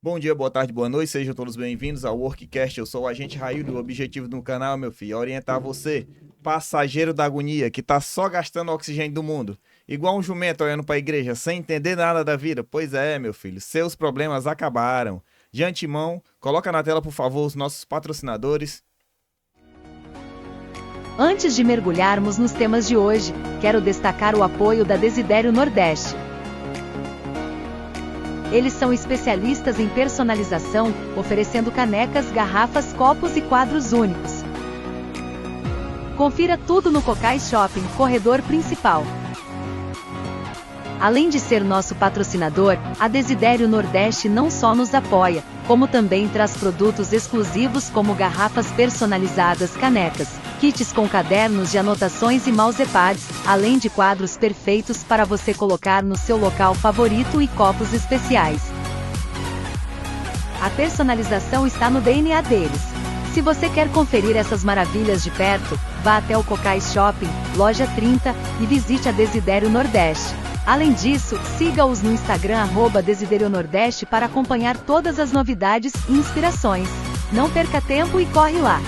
Bom dia, boa tarde, boa noite, sejam todos bem-vindos ao Workcast. Eu sou o agente Raildo e o objetivo do canal, meu filho, é orientar você, passageiro da agonia, que tá só gastando o oxigênio do mundo, igual um jumento olhando pra igreja, sem entender nada da vida. Pois é, meu filho, seus problemas acabaram. De antemão, coloca na tela, por favor, os nossos patrocinadores. Antes de mergulharmos nos temas de hoje, quero destacar o apoio da Desidério Nordeste. Eles são especialistas em personalização, oferecendo canecas, garrafas, copos e quadros únicos. Confira tudo no Cocais Shopping, corredor principal. Além de ser nosso patrocinador, a Desidério Nordeste não só nos apoia, como também traz produtos exclusivos como garrafas personalizadas, canecas, kits com cadernos de anotações e mousepads, além de quadros perfeitos para você colocar no seu local favorito e copos especiais. A personalização está no DNA deles. Se você quer conferir essas maravilhas de perto, vá até o Cocais Shopping, loja 30, e visite a Desidério Nordeste. Além disso, siga-os no Instagram @DesidérioNordeste para acompanhar todas as novidades e inspirações. Não perca tempo e corre lá!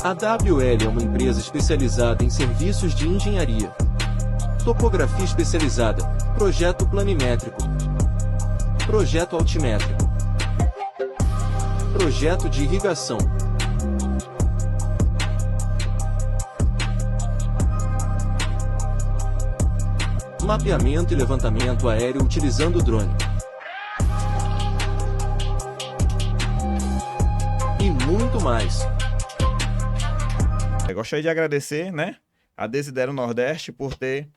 A WL é uma empresa especializada em serviços de engenharia, topografia especializada, projeto planimétrico, projeto altimétrico, projeto de irrigação, mapeamento e levantamento aéreo utilizando drone, e muito mais. Eu gostaria de agradecer, né, a Desidério Nordeste por ter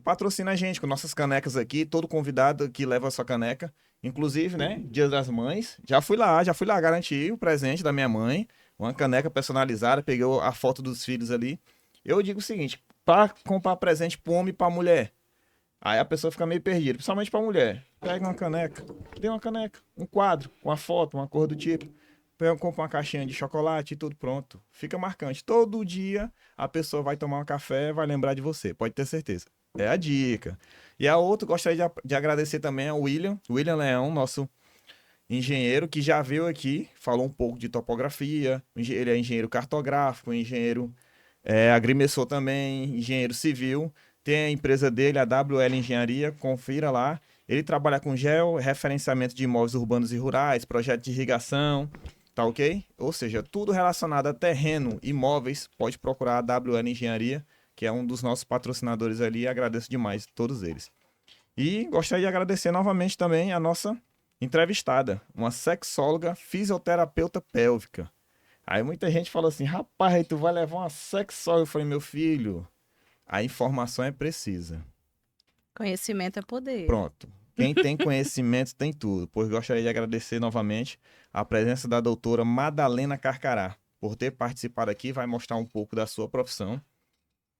patrocina a gente com nossas canecas aqui, todo convidado que leva a sua caneca, inclusive, né, Dia das Mães, já fui lá garantir o presente da minha mãe, uma caneca personalizada, peguei a foto dos filhos ali. Eu digo o seguinte, para comprar presente para homem e para mulher, aí a pessoa fica meio perdida, principalmente para mulher, pega uma caneca, dê uma caneca, um quadro, uma foto, uma cor do tipo, compra uma caixinha de chocolate e tudo pronto. Fica marcante. Todo dia a pessoa vai tomar um café e vai lembrar de você. Pode ter certeza. É a dica. E a outra, gostaria de agradecer também ao William Leão, nosso engenheiro, que já veio aqui, falou um pouco de topografia. Ele é engenheiro cartográfico, engenheiro agrimensor também, engenheiro civil. Tem a empresa dele, a WL Engenharia, confira lá. Ele trabalha com referenciamento de imóveis urbanos e rurais, projeto de irrigação, tá ok? Ou seja, tudo relacionado a terreno, imóveis, pode procurar a WL Engenharia, que é um dos nossos patrocinadores ali, e agradeço demais todos eles. E gostaria de agradecer novamente também a nossa entrevistada, uma sexóloga fisioterapeuta pélvica. Aí muita gente fala assim, rapaz, tu vai levar uma sexóloga? Eu falei, meu filho, a informação é precisa. Conhecimento é poder. Pronto. Quem tem conhecimento tem tudo. Pois gostaria de agradecer novamente a presença da doutora Madalena Carcará por ter participado aqui. Vai mostrar um pouco da sua profissão,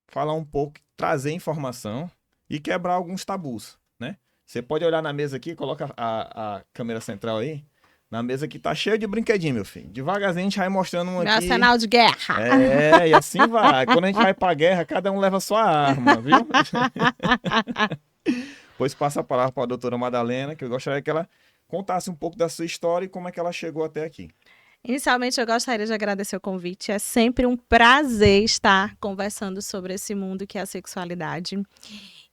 falar um pouco, trazer informação e quebrar alguns tabus, né? Você pode olhar na mesa aqui, coloca a câmera central aí. Na mesa aqui tá cheio de brinquedinho, meu filho. Devagarzinho a gente vai mostrando um aqui. Meu arsenal de guerra. É, e assim vai. Quando a gente vai pra guerra, cada um leva a sua arma, viu? Pois passa a palavra para a doutora Madalena, que eu gostaria que ela contasse um pouco da sua história e como é que ela chegou até aqui. Inicialmente, eu gostaria de agradecer o convite. É sempre um prazer estar conversando sobre esse mundo que é a sexualidade.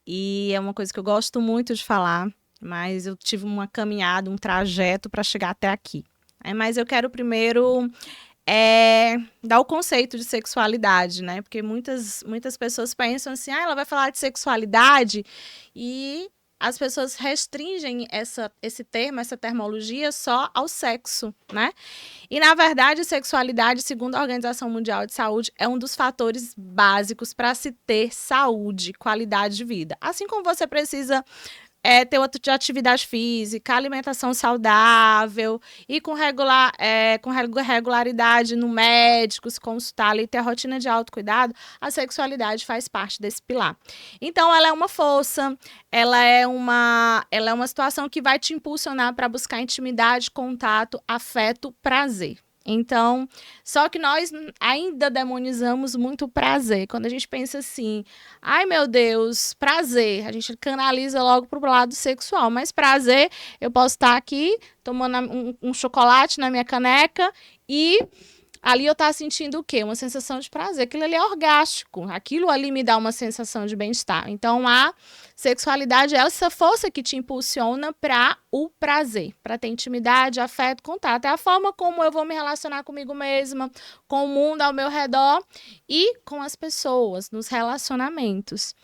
E é uma coisa que eu gosto muito de falar, mas eu tive uma caminhada, um trajeto para chegar até aqui. Mas eu quero primeiro dar o conceito de sexualidade, né? Porque muitas pessoas pensam assim, ela vai falar de sexualidade e as pessoas restringem esse termo, essa terminologia só ao sexo, né? E, na verdade, sexualidade, segundo a Organização Mundial de Saúde, é um dos fatores básicos para se ter saúde, qualidade de vida. Assim como você precisa ter outra atividade física, alimentação saudável e com regularidade no médico, se consultar ali, ter a rotina de autocuidado, a sexualidade faz parte desse pilar. Então, ela é uma força, ela é uma situação que vai te impulsionar para buscar intimidade, contato, afeto, prazer. Então, só que nós ainda demonizamos muito o prazer. Quando a gente pensa assim, ai meu Deus, prazer, a gente canaliza logo pro lado sexual. Mas prazer, eu posso estar aqui tomando um chocolate na minha caneca e ali eu estar sentindo o quê? Uma sensação de prazer. Aquilo ali é orgástico. Aquilo ali me dá uma sensação de bem-estar. Então, a sexualidade é essa força que te impulsiona para o prazer, para ter intimidade, afeto, contato. É a forma como eu vou me relacionar comigo mesma, com o mundo ao meu redor e com as pessoas, nos relacionamentos.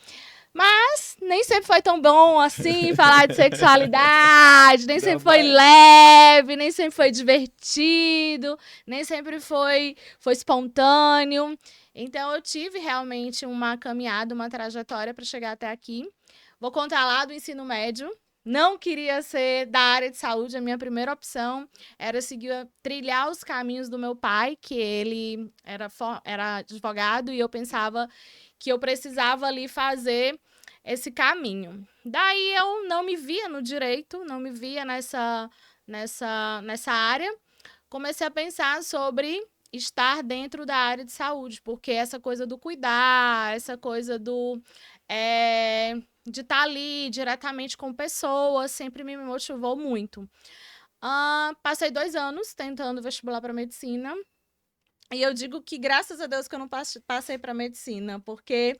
Mas nem sempre foi tão bom assim falar de sexualidade, nem sempre foi leve, nem sempre foi divertido, nem sempre foi espontâneo. Então eu tive realmente uma caminhada, uma trajetória para chegar até aqui. Vou contar lá do ensino médio. Não queria ser da área de saúde, a minha primeira opção era trilhar os caminhos do meu pai, que ele era advogado, e eu pensava que eu precisava ali fazer esse caminho. Daí eu não me via no direito, não me via nessa área. Comecei a pensar sobre estar dentro da área de saúde, porque essa coisa do cuidar, essa coisa de estar ali diretamente com pessoas sempre me motivou muito. Passei 2 anos tentando vestibular para medicina. E eu digo que graças a Deus que eu não passei para medicina, porque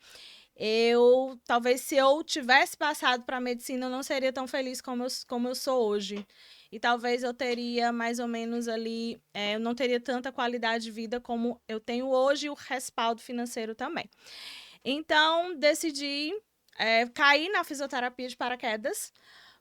talvez se eu tivesse passado para medicina, eu não seria tão feliz como eu sou hoje. E talvez eu teria mais ou menos ali, eu não teria tanta qualidade de vida como eu tenho hoje e o respaldo financeiro também. Então, decidi cair na fisioterapia de paraquedas,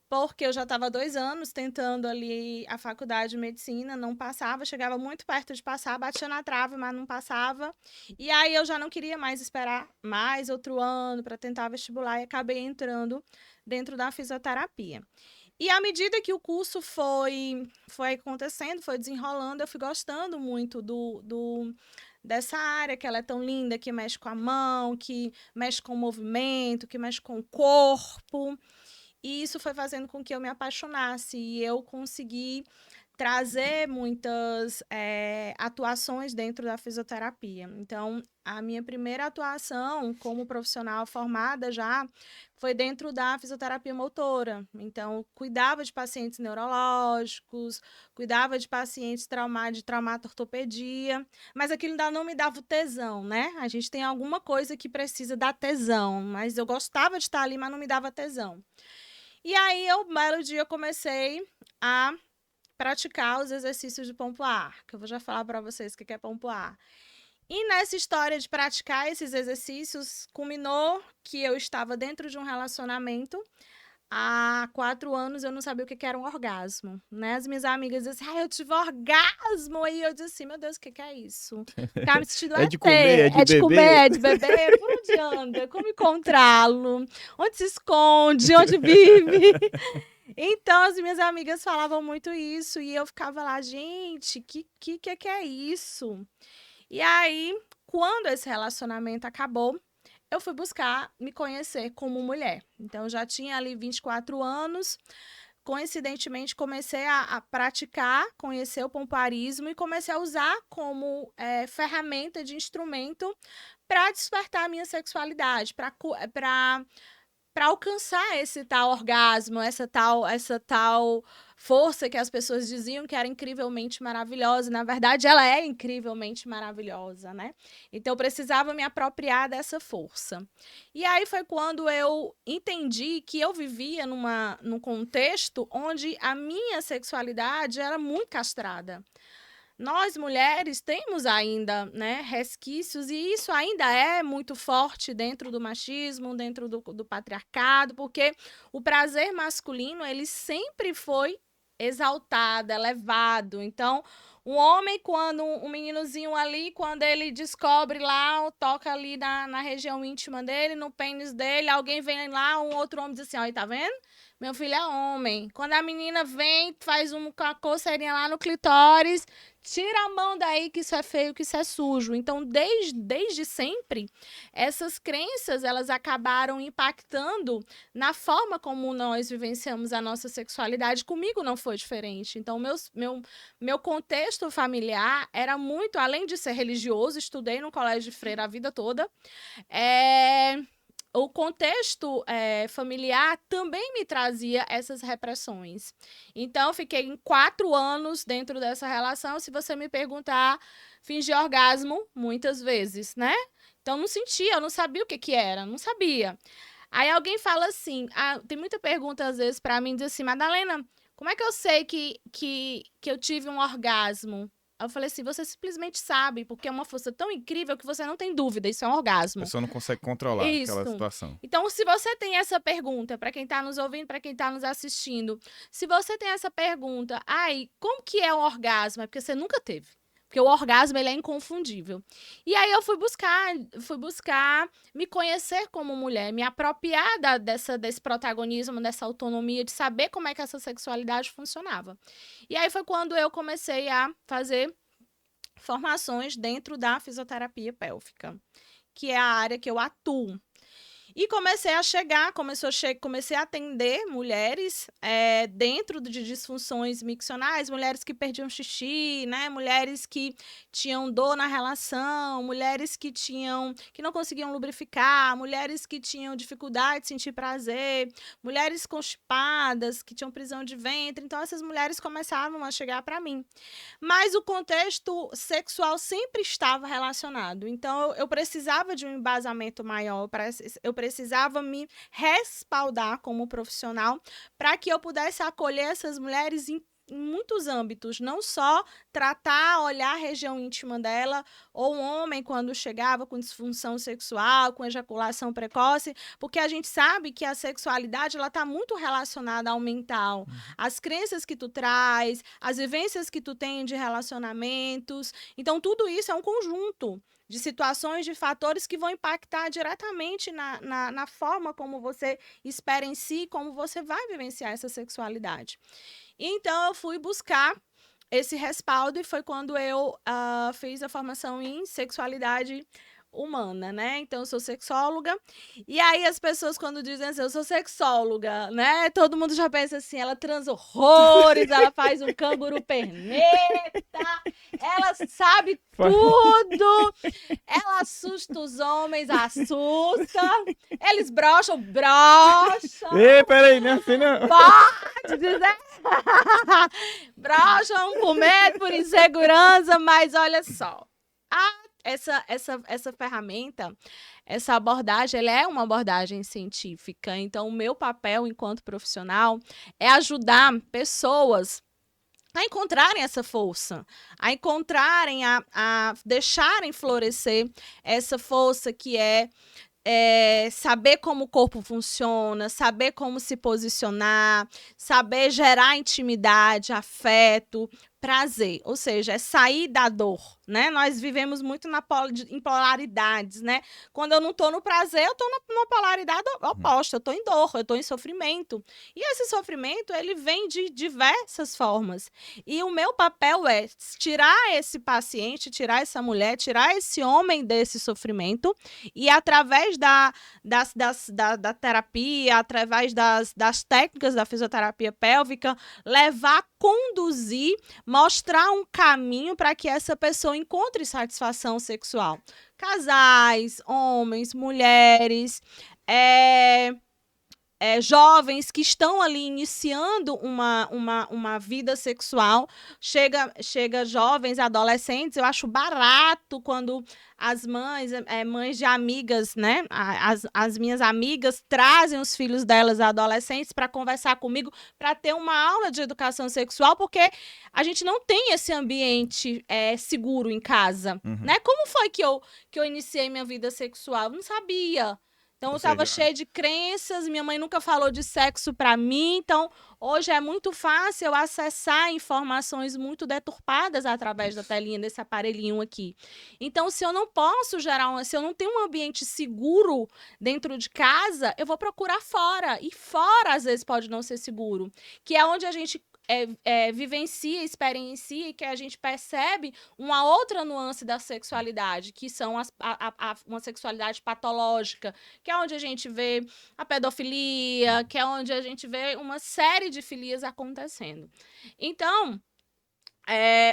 porque eu já estava 2 anos tentando ali a faculdade de medicina, não passava, chegava muito perto de passar, batia na trave, mas não passava. E aí eu já não queria mais esperar mais outro ano para tentar vestibular e acabei entrando dentro da fisioterapia. E à medida que o curso foi acontecendo, foi desenrolando, eu fui gostando muito dessa área, que ela é tão linda, que mexe com a mão, que mexe com o movimento, que mexe com o corpo. E isso foi fazendo com que eu me apaixonasse e eu consegui trazer muitas atuações dentro da fisioterapia. Então, a minha primeira atuação como profissional formada já foi dentro da fisioterapia motora. Então, cuidava de pacientes neurológicos, cuidava de pacientes de traumato-ortopedia, mas aquilo ainda não me dava o tesão, né? A gente tem alguma coisa que precisa dar tesão, mas eu gostava de estar ali, mas não me dava tesão. E aí, um belo dia, eu comecei a praticar os exercícios de pompoar, que eu vou já falar para vocês o que é pompoar. E nessa história de praticar esses exercícios, culminou que eu estava dentro de um relacionamento. Há 4 anos eu não sabia o que era um orgasmo, né? As minhas amigas diziam assim, eu tive orgasmo. E eu disse assim, meu Deus, o que é isso? Tá me sentindo É de comer, é de beber. É de beber? Por onde anda? Como encontrá-lo? Onde se esconde? Onde vive? Então, as minhas amigas falavam muito isso. E eu ficava lá, gente, que é isso? E aí, quando esse relacionamento acabou, eu fui buscar me conhecer como mulher. Então, eu já tinha ali 24 anos. Coincidentemente, comecei a praticar, conhecer o pompoarismo e comecei a usar como ferramenta de instrumento para despertar a minha sexualidade, para alcançar esse tal orgasmo, essa tal força que as pessoas diziam que era incrivelmente maravilhosa. Na verdade, ela é incrivelmente maravilhosa, né? Então, eu precisava me apropriar dessa força. E aí foi quando eu entendi que eu vivia num contexto onde a minha sexualidade era muito castrada. Nós, mulheres, temos ainda, né, resquícios, e isso ainda é muito forte dentro do machismo, dentro do patriarcado, porque o prazer masculino, ele sempre foi exaltado, elevado. Então, um homem, quando um meninozinho ali, quando ele descobre lá, toca ali na região íntima dele, no pênis dele, alguém vem lá, um outro homem diz assim, ó, tá vendo? Meu filho é homem. Quando a menina vem, faz uma coceirinha lá no clitóris, tira a mão daí que isso é feio, que isso é sujo. Então, desde sempre, essas crenças, elas acabaram impactando na forma como nós vivenciamos a nossa sexualidade. Comigo não foi diferente. Então, meu contexto contexto familiar era muito, além de ser religioso, estudei no colégio de freira a vida toda, o contexto familiar também me trazia essas repressões. Então, eu fiquei em 4 anos dentro dessa relação. Se você me perguntar, fingi orgasmo muitas vezes, né? Então, não sentia, eu não sabia o que era, não sabia. Aí alguém fala assim, tem muita pergunta às vezes pra mim, diz assim, Madalena, como é que eu sei que eu tive um orgasmo? Eu falei assim, você simplesmente sabe, porque é uma força tão incrível que você não tem dúvida, isso é um A orgasmo. pessoa não consegue controlar aquela Isso. situação. Então, se você tem essa pergunta, para quem está nos ouvindo, para quem está nos assistindo, se você tem essa pergunta, como que é o orgasmo? É porque você nunca teve. Porque o orgasmo, ele é inconfundível. E aí eu fui buscar me conhecer como mulher, me apropriar desse protagonismo, dessa autonomia, de saber como é que essa sexualidade funcionava. E aí foi quando eu comecei a fazer formações dentro da fisioterapia pélvica, que é a área que eu atuo. E comecei a atender mulheres dentro de disfunções miccionais, mulheres que perdiam xixi, né? Mulheres que tinham dor na relação, mulheres que não conseguiam lubrificar, mulheres que tinham dificuldade de sentir prazer, mulheres constipadas, que tinham prisão de ventre. Então, essas mulheres começavam a chegar para mim. Mas o contexto sexual sempre estava relacionado. Então, eu precisava de um embasamento maior, eu precisava me respaldar como profissional para que eu pudesse acolher essas mulheres em muitos âmbitos, não só tratar, olhar a região íntima dela, ou um homem quando chegava com disfunção sexual, com ejaculação precoce, porque a gente sabe que a sexualidade ela está muito relacionada ao mental, as crenças que tu traz, as vivências que tu tem de relacionamentos, então tudo isso é um conjunto de situações, de fatores que vão impactar diretamente na forma como você espera em si, como você vai vivenciar essa sexualidade. Então, eu fui buscar esse respaldo e foi quando eu fiz a formação em sexualidade humana, né? Então, eu sou sexóloga. E aí, as pessoas, quando dizem assim, eu sou sexóloga, né? Todo mundo já pensa assim, ela transa horrores, ela faz um canguru perneta, ela sabe tudo, ela assusta os homens, assusta, eles broxam. Ei, peraí, não é assim não. Pode dizer. Broxam por medo, por insegurança, mas olha só. Essa ferramenta, essa abordagem, ela é uma abordagem científica. Então, o meu papel enquanto profissional é ajudar pessoas a encontrarem essa força, a encontrarem, a deixarem florescer essa força que é saber como o corpo funciona, saber como se posicionar, saber gerar intimidade, afeto, prazer, ou seja, é sair da dor, né? Nós vivemos muito em polaridades, né? Quando eu não tô no prazer, eu tô numa polaridade oposta, eu tô em dor, eu tô em sofrimento. E esse sofrimento, ele vem de diversas formas. E o meu papel é tirar esse paciente, tirar essa mulher, tirar esse homem desse sofrimento e através da terapia, através das técnicas da fisioterapia pélvica, conduzir, mostrar um caminho para que essa pessoa encontre satisfação sexual. Casais, homens, mulheres, jovens que estão ali iniciando uma vida sexual, chega jovens, adolescentes, eu acho barato quando as mães de amigas, né, as minhas amigas trazem os filhos delas adolescentes para conversar comigo, para ter uma aula de educação sexual, porque a gente não tem esse ambiente seguro em casa, né? Como foi que eu iniciei minha vida sexual? Eu não sabia. Então, eu estava cheia de crenças, minha mãe nunca falou de sexo para mim, então hoje é muito fácil eu acessar informações muito deturpadas através da telinha desse aparelhinho aqui. Então, se eu não posso se eu não tenho um ambiente seguro dentro de casa, eu vou procurar fora, e fora às vezes pode não ser seguro, que é onde a gente vivencia, experiencia e que a gente percebe uma outra nuance da sexualidade, que são uma sexualidade patológica, que é onde a gente vê a pedofilia, que é onde a gente vê uma série de filias acontecendo. Então,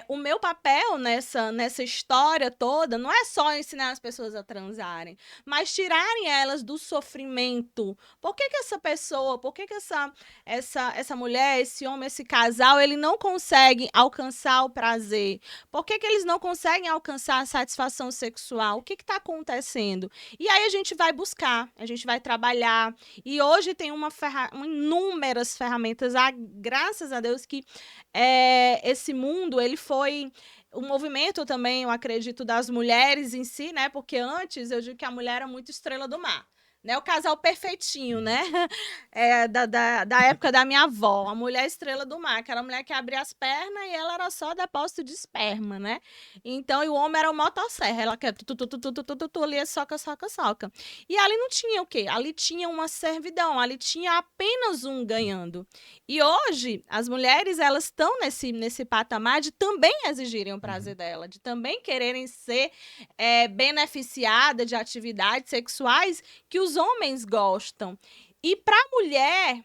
o meu papel nessa história toda não é só ensinar as pessoas a transarem, mas tirarem elas do sofrimento. Por que essa pessoa, por que essa mulher, esse homem, esse casal, ele não consegue alcançar o prazer? Por que eles não conseguem alcançar a satisfação sexual? O que está acontecendo? E aí a gente vai buscar, a gente vai trabalhar. E hoje tem inúmeras ferramentas, graças a Deus que esse mundo, ele foi o movimento também, eu acredito, das mulheres em si, né? Porque antes eu digo que a mulher era muito estrela do mar. Né, o casal perfeitinho, né? Da época da minha avó, a mulher estrela do mar, que era a mulher que abria as pernas e ela era só depósito de esperma, né? Então, e o homem era o motosserra, ela que ali soca. E ali não tinha o quê? Ali tinha uma servidão, ali tinha apenas um ganhando. E hoje, as mulheres, elas estão nesse patamar de também exigirem o prazer dela, de também quererem ser beneficiadas de atividades sexuais que os homens gostam. E para a mulher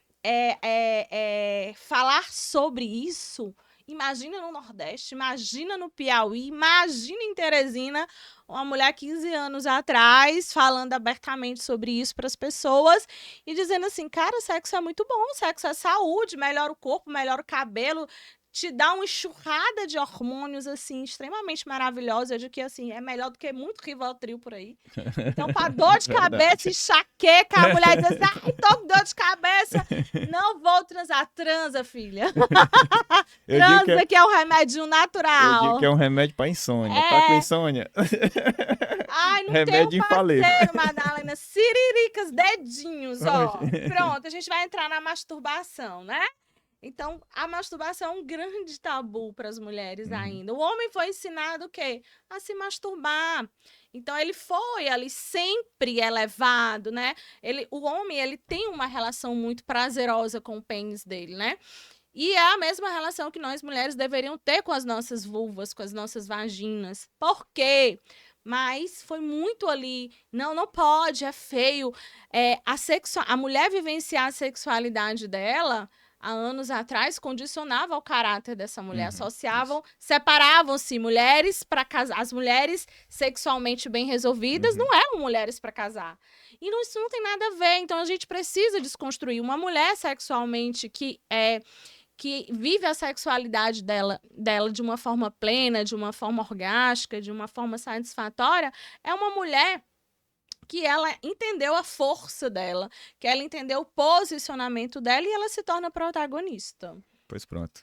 falar sobre isso, imagina no Nordeste, imagina no Piauí, imagina em Teresina, uma mulher 15 anos atrás falando abertamente sobre isso para as pessoas e dizendo assim, cara, sexo é muito bom, sexo é saúde, melhora o corpo, melhora o cabelo, te dá uma enxurrada de hormônios, assim, extremamente maravilhosos. Eu digo que, assim, é melhor do que muito Rivotril por aí. Então, para dor de cabeça, enxaqueca, a mulher diz assim, ai, tô com dor de cabeça, não vou transar. Transa, filha. Transa, que é um remédio natural. Eu digo que é um remédio para insônia. Tá com insônia? Ai, não remédio tem um parceiro, Madalena. Siriricas, dedinhos, ó. Pronto, a gente vai entrar na masturbação, né? Então, a masturbação é um grande tabu para as mulheres ainda. O homem foi ensinado o quê? A se masturbar. Então, ele foi ali sempre elevado, né? O homem, ele tem uma relação muito prazerosa com o pênis dele, né? E é a mesma relação que nós mulheres deveriam ter com as nossas vulvas, com as nossas vaginas. Por quê? Mas foi muito ali, não pode, é feio. A mulher vivenciar a sexualidade dela há anos atrás, condicionava o caráter dessa mulher, separavam-se mulheres para casar. As mulheres sexualmente bem resolvidas não eram mulheres para casar. E isso não tem nada a ver. Então, a gente precisa desconstruir. Uma mulher sexualmente que vive a sexualidade dela de uma forma plena, de uma forma orgástica, de uma forma satisfatória, é uma mulher que ela entendeu a força dela, que ela entendeu o posicionamento dela e ela se torna protagonista. Pois pronto.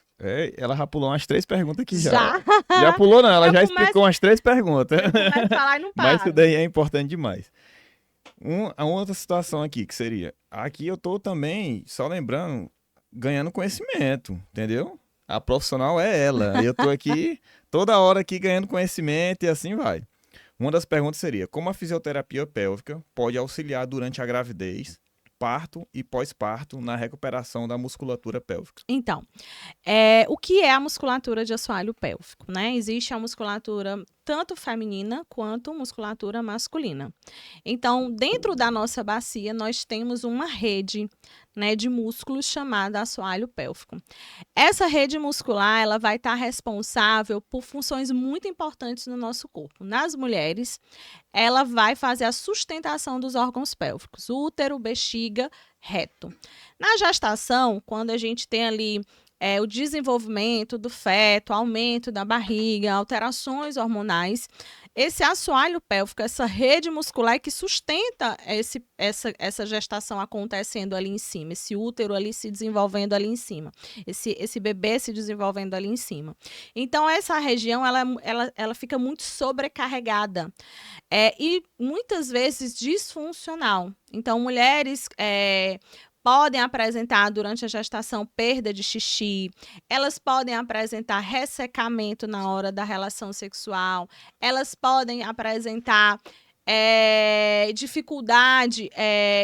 Ela já pulou umas 3 perguntas aqui já. Já pulou não, ela já explicou umas 3 perguntas. Eu começo a falar e não paro. Mas isso daí é importante demais. Uma outra situação aqui, que seria, aqui eu tô também, só lembrando, ganhando conhecimento, entendeu? A profissional é ela. Eu tô aqui, toda hora aqui ganhando conhecimento e assim vai. Uma das perguntas seria, como a fisioterapia pélvica pode auxiliar durante a gravidez, parto e pós-parto na recuperação da musculatura pélvica? Então, o que é a musculatura de assoalho pélvico, né? Existe a musculatura tanto feminina quanto musculatura masculina. Então, dentro da nossa bacia, nós temos uma rede, né, de músculos chamada assoalho pélvico. Essa rede muscular, ela vai estar responsável por funções muito importantes no nosso corpo. Nas mulheres, ela vai fazer a sustentação dos órgãos pélvicos, útero, bexiga, reto. Na gestação, quando a gente tem ali o desenvolvimento do feto, aumento da barriga, alterações hormonais, esse assoalho pélvico, essa rede muscular é que sustenta essa gestação acontecendo ali em cima, esse útero ali se desenvolvendo ali em cima, esse bebê se desenvolvendo ali em cima. Então, essa região, ela fica muito sobrecarregada e muitas vezes disfuncional. Então, mulheres podem apresentar durante a gestação perda de xixi, elas podem apresentar ressecamento na hora da relação sexual, elas podem apresentar dificuldade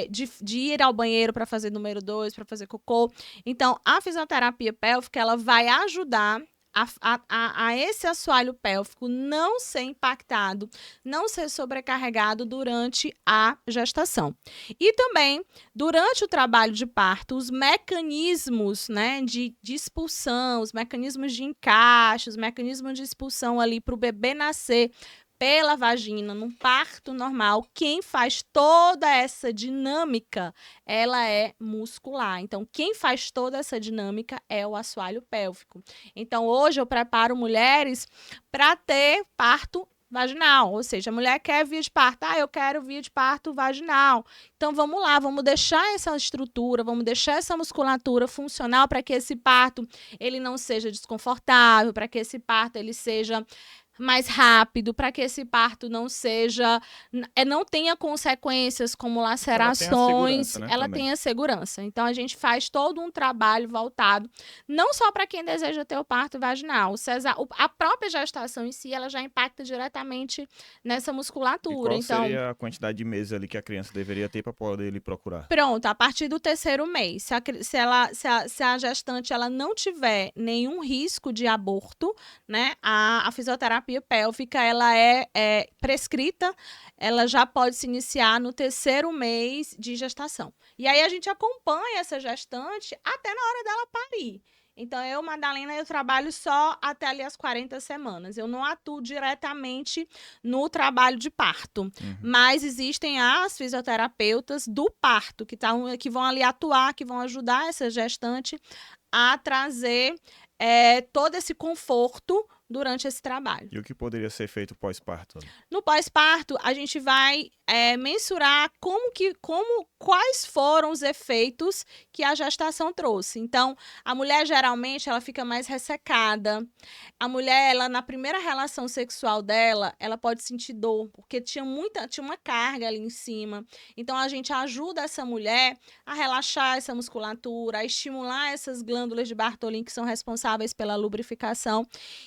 de ir ao banheiro para fazer número 2, para fazer cocô. Então, a fisioterapia pélvica, ela vai ajudar a esse assoalho pélvico não ser impactado, não ser sobrecarregado durante a gestação. E também, durante o trabalho de parto, os mecanismos, né, de expulsão, os mecanismos de encaixe, os mecanismos de expulsão ali para o bebê nascer pela vagina, num parto normal, quem faz toda essa dinâmica, ela é muscular. Então, quem faz toda essa dinâmica é o assoalho pélvico. Então, hoje eu preparo mulheres para ter parto vaginal, ou seja, a mulher quer via de parto, eu quero via de parto vaginal. Então, vamos lá, vamos deixar essa estrutura, vamos deixar essa musculatura funcional para que esse parto ele não seja desconfortável, para que esse parto ele seja mais rápido, para que esse parto não seja, não tenha consequências como lacerações, ela tenha segurança. Então, a gente faz todo um trabalho voltado, não só para quem deseja ter o parto vaginal. A própria gestação em si, ela já impacta diretamente nessa musculatura. E qual seria a quantidade de meses ali que a criança deveria ter para poder lhe procurar? Pronto, a partir do 3º mês. Se a gestante ela não tiver nenhum risco de aborto, né, a fisioterapia pélvica ela é prescrita, ela já pode se iniciar no 3º mês de gestação. E aí a gente acompanha essa gestante até na hora dela parir. Então, eu, Madalena, eu trabalho só até ali as 40 semanas. Eu não atuo diretamente no trabalho de parto. Mas existem as fisioterapeutas do parto que vão ali atuar, que vão ajudar essa gestante a trazer todo esse conforto durante esse trabalho. E o que poderia ser feito pós-parto? No pós-parto, a gente vai mensurar quais foram os efeitos que a gestação trouxe. Então, a mulher, geralmente, ela fica mais ressecada. A mulher, ela, na primeira relação sexual dela, ela pode sentir dor, porque tinha uma carga ali em cima. Então, a gente ajuda essa mulher a relaxar essa musculatura, a estimular essas glândulas de Bartholin, que são responsáveis pela lubrificação.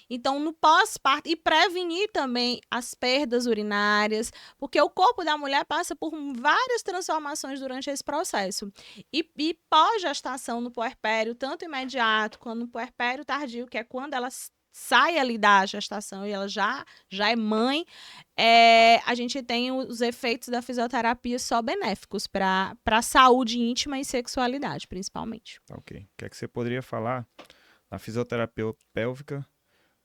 Então, no pós-parto, e prevenir também as perdas urinárias, porque o corpo da mulher passa por várias transformações durante esse processo. E pós-gestação no puerpério, tanto imediato quanto no puerpério tardio, que é quando ela sai ali da gestação e ela já é mãe, a gente tem os efeitos da fisioterapia só benéficos para a saúde íntima e sexualidade, principalmente. Ok. O que é que você poderia falar na fisioterapia pélvica?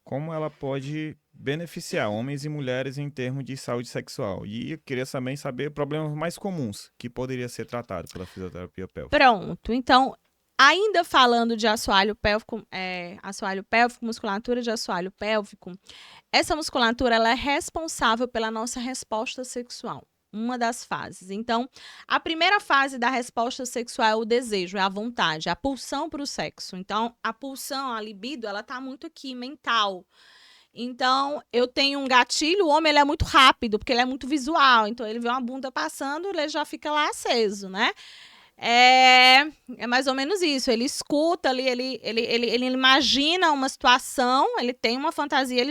Como ela pode beneficiar homens e mulheres em termos de saúde sexual? E eu queria também saber problemas mais comuns que poderia ser tratado pela fisioterapia pélvica. Pronto. Então, ainda falando de assoalho pélvico, musculatura de assoalho pélvico, essa musculatura ela é responsável pela nossa resposta sexual. Uma das fases. Então, a primeira fase da resposta sexual é o desejo, é a vontade, a pulsão para o sexo. Então, a pulsão, a libido, ela tá muito aqui, mental. Então, eu tenho um gatilho, o homem ele é muito rápido, porque ele é muito visual. Então, ele vê uma bunda passando, ele já fica lá aceso, né? É mais ou menos isso. Ele escuta ali, ele imagina uma situação, ele tem uma fantasia,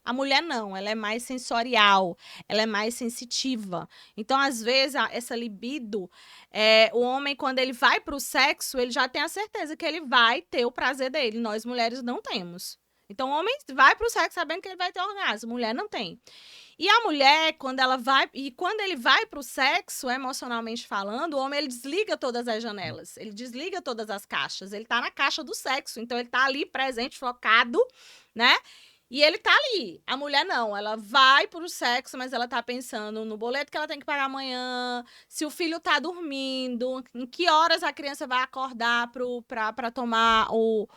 a mulher não, ela é mais sensorial, ela é mais sensitiva. Então, às vezes, essa libido, o homem, quando ele vai para o sexo, ele já tem a certeza que ele vai ter o prazer dele. Nós, mulheres, não temos. Então, o homem vai para o sexo sabendo que ele vai ter orgasmo, mulher não tem. E a mulher, quando ele vai para o sexo, emocionalmente falando, o homem ele desliga todas as janelas, ele desliga todas as caixas, ele tá na caixa do sexo, então ele tá ali presente, focado, né? E ele tá ali. A mulher não, ela vai pro sexo, mas ela tá pensando no boleto que ela tem que pagar amanhã, se o filho tá dormindo, em que horas a criança vai acordar pra tomar o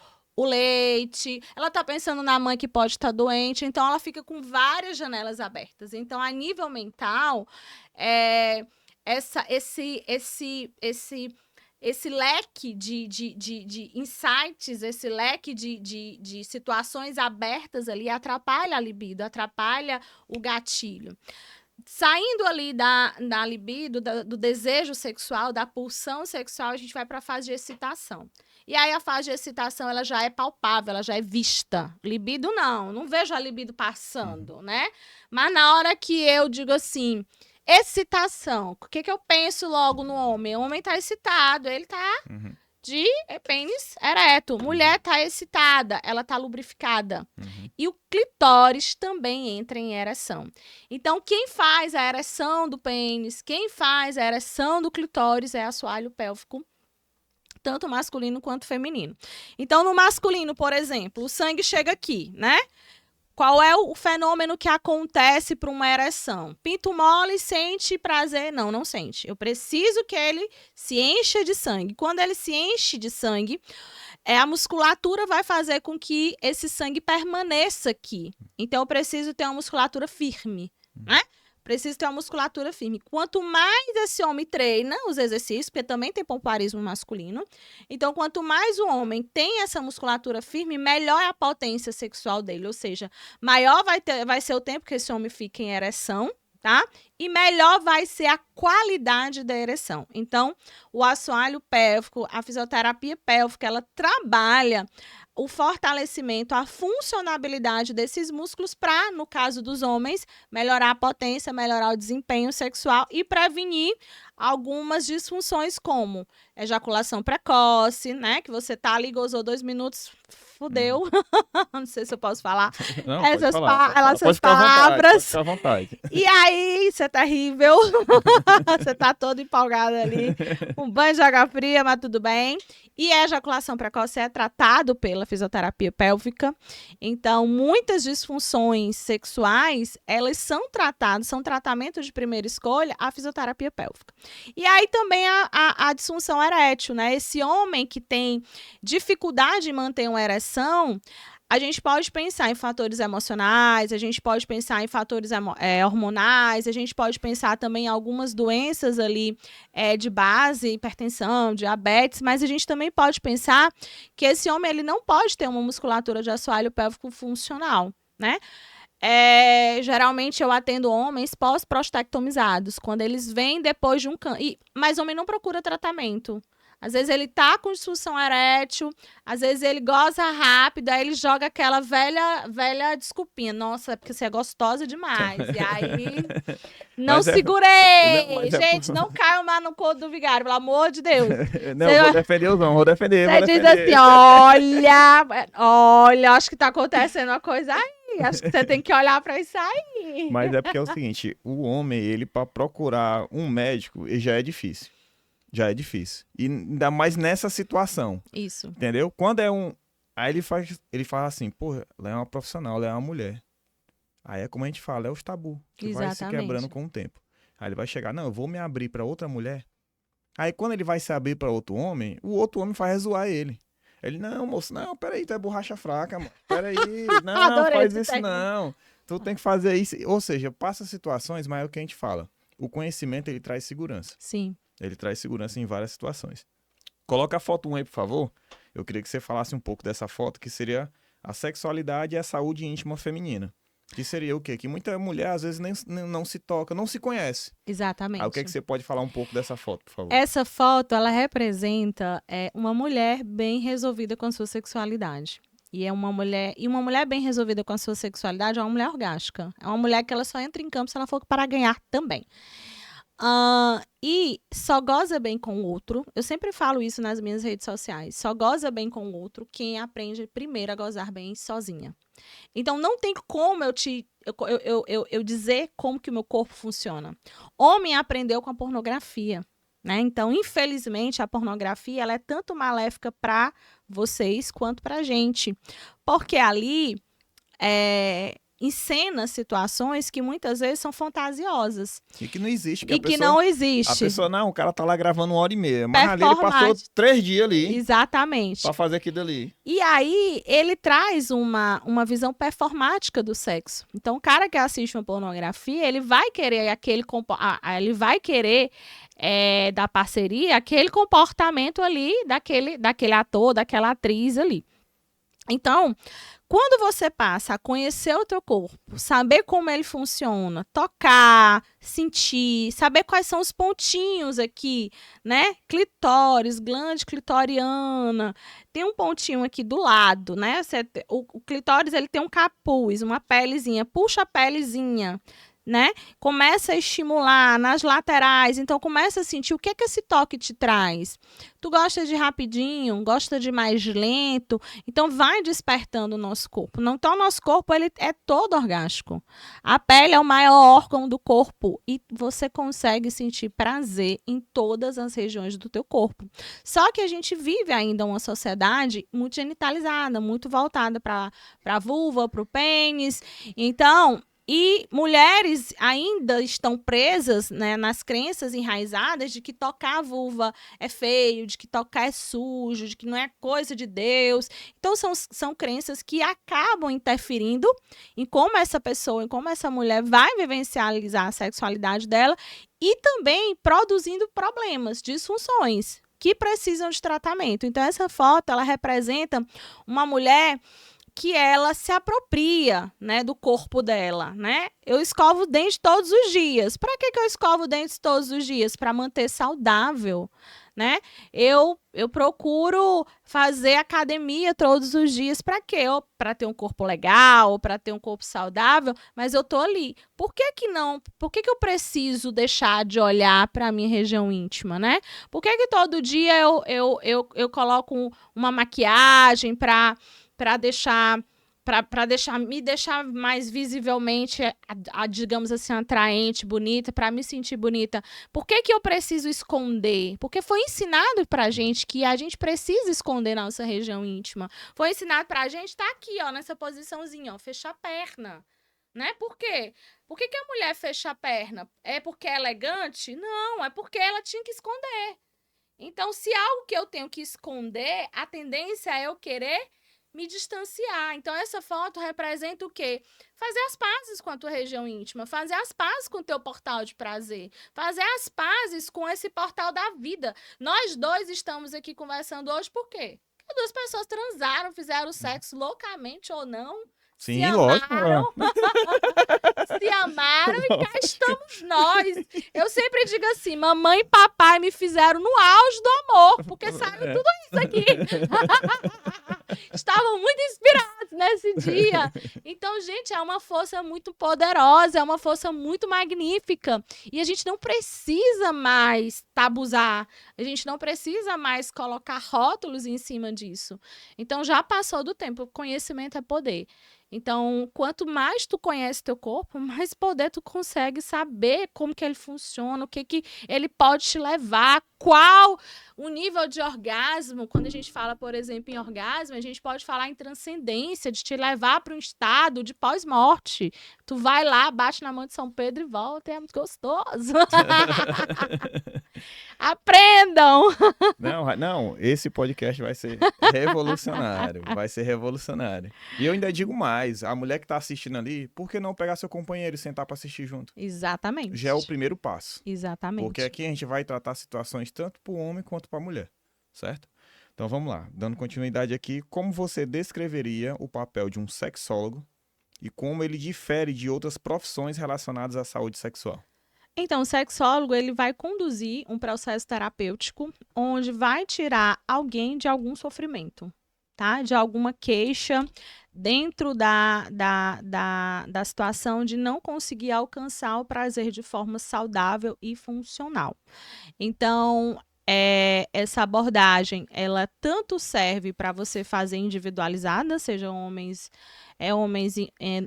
leite, ela tá pensando na mãe que pode estar doente, então ela fica com várias janelas abertas. Então, a nível mental, esse leque de insights, esse leque de situações abertas ali atrapalha a libido, atrapalha o gatilho. Saindo ali da libido, do desejo sexual, da pulsão sexual, a gente vai para a fase de excitação. E aí a fase de excitação, ela já é palpável, ela já é vista. Libido não vejo a libido passando, né? Mas na hora que eu digo assim, excitação, o que eu penso logo no homem? O homem tá excitado, ele tá de pênis ereto. Mulher tá excitada, ela tá lubrificada. E o clitóris também entra em ereção. Então, quem faz a ereção do pênis, quem faz a ereção do clitóris é assoalho pélvico, tanto masculino quanto feminino. Então, no masculino, por exemplo, o sangue chega aqui, né? Qual é o fenômeno que acontece para uma ereção? Pinto mole sente prazer? Não, não sente. Eu preciso que ele se encha de sangue. Quando ele se enche de sangue, a musculatura vai fazer com que esse sangue permaneça aqui. Então, eu preciso ter uma musculatura firme, né? Preciso ter uma musculatura firme. Quanto mais esse homem treina os exercícios, porque também tem pompoarismo masculino, então quanto mais o homem tem essa musculatura firme, melhor é a potência sexual dele. Ou seja, maior vai ser o tempo que esse homem fica em ereção, tá? E melhor vai ser a qualidade da ereção. Então, o assoalho pélvico, a fisioterapia pélvica, ela trabalha o fortalecimento, a funcionabilidade desses músculos para, no caso dos homens, melhorar a potência, melhorar o desempenho sexual e prevenir algumas disfunções como ejaculação precoce, né? Que você tá ali, gozou 2 minutos, fudeu. Não sei se eu posso falar Não, essas pode ficar palavras. pode ficar à vontade. E aí, você é terrível. Você tá todo empolgado ali. Um banho de água fria, mas tudo bem. E a ejaculação precoce é tratado pela fisioterapia pélvica. Então, muitas disfunções sexuais, elas são tratadas, são tratamento de primeira escolha, a fisioterapia pélvica. E aí também a disfunção erétil, né? Esse homem que tem dificuldade em manter uma ereção, a gente pode pensar em fatores emocionais, a gente pode pensar em fatores hormonais, a gente pode pensar também em algumas doenças ali de base, hipertensão, diabetes, mas a gente também pode pensar que esse homem ele não pode ter uma musculatura de assoalho pélvico funcional, né? Geralmente eu atendo homens pós-prostatectomizados, quando eles vêm depois de um câncer, mas homem não procura tratamento. Às vezes ele tá com disfunção erétil, às vezes ele goza rápido, aí ele joga aquela velha desculpinha. Nossa, é porque você é gostosa demais. E aí, não segurei. Gente, não caiam mais no couro do vigário, pelo amor de Deus. Não, eu vou defender os homens, vou defender. Você diz assim, olha, acho que tá acontecendo uma coisa aí. Acho que você tem que olhar pra isso aí. Mas é porque é o seguinte, o homem, ele pra procurar um médico, ele já é difícil. Já é difícil. E ainda mais nessa situação. Isso. Entendeu? Quando é um... Aí ele fala assim, pô, ela é uma profissional, ela é uma mulher. Aí é como a gente fala, é os tabu. Que vai se quebrando com o tempo. Aí ele vai chegar, não, eu vou me abrir pra outra mulher. Aí quando ele vai se abrir pra outro homem, o outro homem faz zoar ele. Ele, não, moço, não, peraí, tu é borracha fraca, mano. Peraí, não, faz isso não. Tu tem que fazer isso. Ou seja, passa situações, mas é o que a gente fala. O conhecimento, ele traz segurança. Sim. Ele traz segurança em várias situações. Coloca a foto 1 aí, por favor. Eu queria que você falasse um pouco dessa foto, que seria a sexualidade e a saúde íntima feminina. Que seria o quê? Que muita mulher, às vezes, nem não se toca, não se conhece. Exatamente. Aí, o que é que você pode falar um pouco dessa foto, por favor? Essa foto, ela representa uma mulher bem resolvida com a sua sexualidade. E uma mulher bem resolvida com a sua sexualidade é uma mulher orgástica. É uma mulher que ela só entra em campo se ela for para ganhar também. E só goza bem com o outro. Eu sempre falo isso nas minhas redes sociais. Só goza bem com o outro quem aprende primeiro a gozar bem sozinha. Então não tem como eu dizer como que o meu corpo funciona. Homem aprendeu com a pornografia, né? Então, infelizmente, a pornografia ela é tanto maléfica para vocês quanto para a gente. Porque ali encena situações que muitas vezes são fantasiosas. E que não existe. Não existe. A pessoa, não, o cara tá lá gravando 1h30. Mas ali ele passou 3 dias ali. Exatamente. Pra fazer aquilo ali. E aí, ele traz uma visão performática do sexo. Então, o cara que assiste uma pornografia, ele vai querer da parceria, aquele comportamento ali, daquele ator, daquela atriz ali. Então, quando você passa a conhecer o teu corpo, saber como ele funciona, tocar, sentir, saber quais são os pontinhos aqui, né? Clitóris, glande clitoriana, tem um pontinho aqui do lado, né? O clitóris, ele tem um capuz, uma pelezinha, puxa a pelezinha. né? Começa a estimular nas laterais, então começa a sentir o que é que esse toque te traz. Tu gosta de rapidinho, gosta de mais lento, então vai despertando o nosso corpo. Então o nosso corpo ele é todo orgástico. A pele é o maior órgão do corpo e você consegue sentir prazer em todas as regiões do teu corpo. Só que a gente vive ainda uma sociedade muito genitalizada, muito voltada para a vulva, para o pênis. Então, e mulheres ainda estão presas, né, nas crenças enraizadas de que tocar a vulva é feio, de que tocar é sujo, de que não é coisa de Deus. Então, são crenças que acabam interferindo em como essa pessoa, em como essa mulher vai vivencializar a sexualidade dela e também produzindo problemas, disfunções que precisam de tratamento. Então, essa foto, ela representa uma mulher que ela se apropria, né, do corpo dela, né? Eu escovo o dente todos os dias. Para que eu escovo o dente todos os dias? Para manter saudável, né? Eu procuro fazer academia todos os dias. Para quê? Para ter um corpo legal, para ter um corpo saudável, mas eu tô ali. Por que não? Por que eu preciso deixar de olhar para a minha região íntima, né? Por que todo dia eu coloco uma maquiagem para me deixar mais visivelmente, digamos assim, atraente, bonita, para me sentir bonita. Por que eu preciso esconder? Porque foi ensinado pra gente que a gente precisa esconder nossa região íntima. Foi ensinado pra gente estar aqui, ó, nessa posiçãozinha, ó, fechar a perna. Né? Por quê? Por que a mulher fecha a perna? É porque é elegante? Não, é porque ela tinha que esconder. Então, se algo que eu tenho que esconder, a tendência é eu querer me distanciar. Então, essa foto representa o quê? Fazer as pazes com a tua região íntima, fazer as pazes com o teu portal de prazer, fazer as pazes com esse portal da vida. Nós dois estamos aqui conversando hoje por quê? Porque duas pessoas transaram, fizeram sexo loucamente ou não, Sim, se lógico. amaram, se amaram e cá estamos nós. Eu sempre digo assim, mamãe e papai me fizeram no auge do amor, porque saiu tudo isso aqui. Estavam muito inspirados nesse dia. Então, gente, é uma força muito poderosa, é uma força muito magnífica. E a gente não precisa mais tabuzar, a gente não precisa mais colocar rótulos em cima disso. Então, já passou do tempo, conhecimento é poder. Então, quanto mais tu conhece teu corpo, mais poder tu consegue saber como que ele funciona, o que ele pode te levar, qual o nível de orgasmo. Quando a gente fala, por exemplo, em orgasmo, a gente pode falar em transcendência, de te levar para um estado de pós-morte. Tu vai lá, bate na mão de São Pedro e volta, é muito gostoso. Aprendam! Não, esse podcast vai ser revolucionário, vai ser revolucionário. E eu ainda digo mais, a mulher que tá assistindo ali, por que não pegar seu companheiro e sentar para assistir junto? Exatamente. Já é o primeiro passo. Exatamente. Porque aqui a gente vai tratar situações tanto para o homem quanto para a mulher, certo? Então vamos lá, dando continuidade aqui, como você descreveria o papel de um sexólogo e como ele difere de outras profissões relacionadas à saúde sexual? Então, o sexólogo ele vai conduzir um processo terapêutico onde vai tirar alguém de algum sofrimento, tá? De alguma queixa dentro da situação de não conseguir alcançar o prazer de forma saudável e funcional. Então, essa abordagem, ela tanto serve para você fazer individualizada, seja homens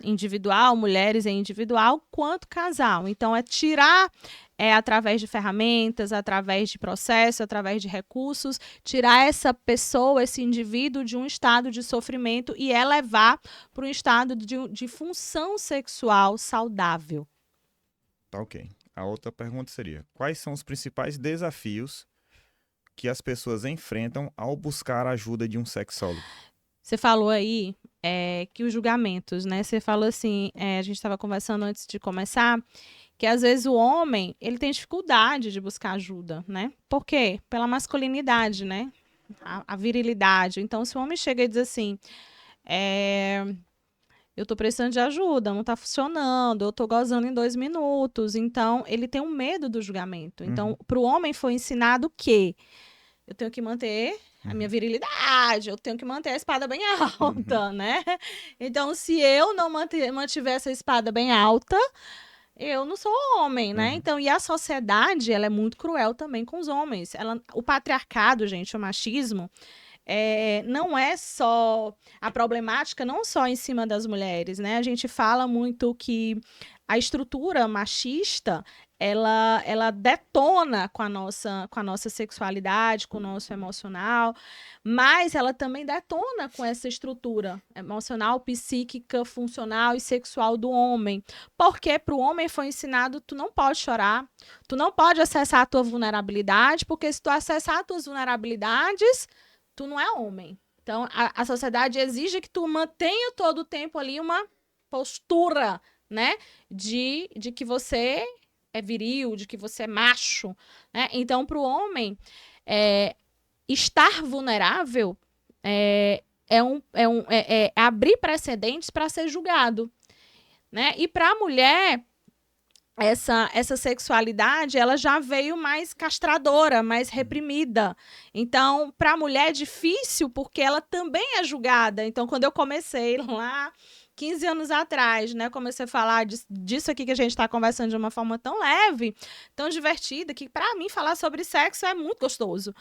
individual, mulheres individual, quanto casal. Então, é tirar através de ferramentas, através de processo, através de recursos, tirar essa pessoa, esse indivíduo de um estado de sofrimento e elevar para um estado de função sexual saudável. Tá, ok. A outra pergunta seria, quais são os principais desafios que as pessoas enfrentam ao buscar a ajuda de um sexólogo? Você falou aí que os julgamentos, né? Você falou assim, a gente estava conversando antes de começar, que às vezes o homem, ele tem dificuldade de buscar ajuda, né? Por quê? Pela masculinidade, né? A virilidade. Então, se o homem chega e diz assim, eu tô precisando de ajuda, não tá funcionando, eu tô gozando em 2 minutos. Então, ele tem um medo do julgamento. Então, pro homem foi ensinado que eu tenho que manter a minha virilidade, eu tenho que manter a espada bem alta, né? Então, se eu não mantiver essa espada bem alta, Eu não sou homem, né? Então, e a sociedade, ela é muito cruel também com os homens. O patriarcado, gente, o machismo, não é só a problemática, não só em cima das mulheres, né? A gente fala muito que a estrutura machista, ela detona com a nossa sexualidade, com o nosso emocional, mas ela também detona com essa estrutura emocional, psíquica, funcional e sexual do homem. Porque para o homem foi ensinado, tu não pode chorar, tu não pode acessar a tua vulnerabilidade, porque se tu acessar as tuas vulnerabilidades, tu não é homem. Então, a sociedade exige que tu mantenha todo o tempo ali uma postura, né, de que você é viril, de que você é macho, né? Então, para o homem, estar vulnerável é abrir precedentes para ser julgado, né? E para a mulher, essa sexualidade, ela já veio mais castradora, mais reprimida. Então, para a mulher é difícil porque ela também é julgada. Então, quando eu comecei lá 15 anos atrás, né, comecei a falar disso aqui que a gente está conversando de uma forma tão leve, tão divertida, que para mim falar sobre sexo é muito gostoso.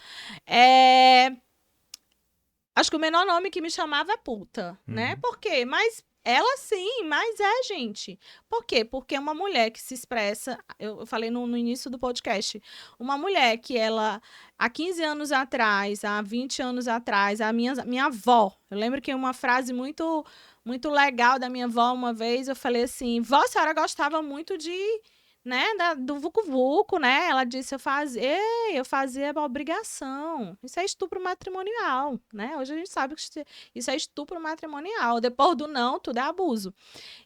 Acho que o menor nome que me chamava é puta, né? Por quê? Mas ela sim, mas gente. Por quê? Porque uma mulher que se expressa, eu falei no início do podcast, uma mulher que ela, há 15 anos atrás, há 20 anos atrás, a minha avó, eu lembro que uma frase muito legal da minha avó uma vez, eu falei assim, vó, a senhora gostava muito né, do vucu-vucu, né? Ela disse, eu fazia obrigação. Isso é estupro matrimonial, né? Hoje a gente sabe que isso é estupro matrimonial. Depois do não, tudo é abuso.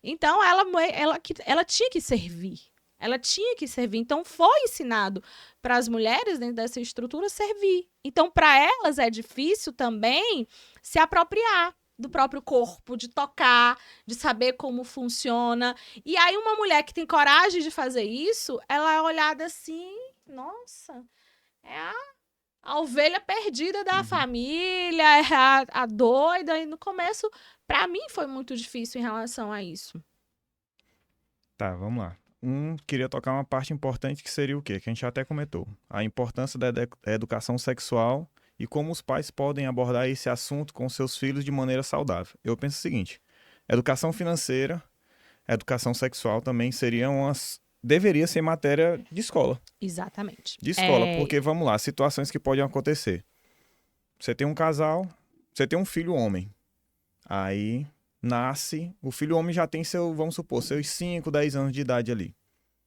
Então, ela tinha que servir. Ela tinha que servir. Então, foi ensinado para as mulheres dentro dessa estrutura servir. Então, para elas é difícil também se apropriar do próprio corpo, de tocar, de saber como funciona. E aí uma mulher que tem coragem de fazer isso, ela é olhada assim, nossa, é a ovelha perdida da família, é a doida. E no começo, para mim, foi muito difícil em relação a isso. Tá, vamos lá. Queria tocar uma parte importante que seria o quê? Que a gente até comentou. A importância da educação sexual e como os pais podem abordar esse assunto com seus filhos de maneira saudável. Eu penso o seguinte, educação financeira, educação sexual também deveria ser matéria de escola. Exatamente. De escola, porque, vamos lá, situações que podem acontecer. Você tem um casal, você tem um filho homem, aí nasce, o filho homem já tem vamos supor, seus 5, 10 anos de idade ali.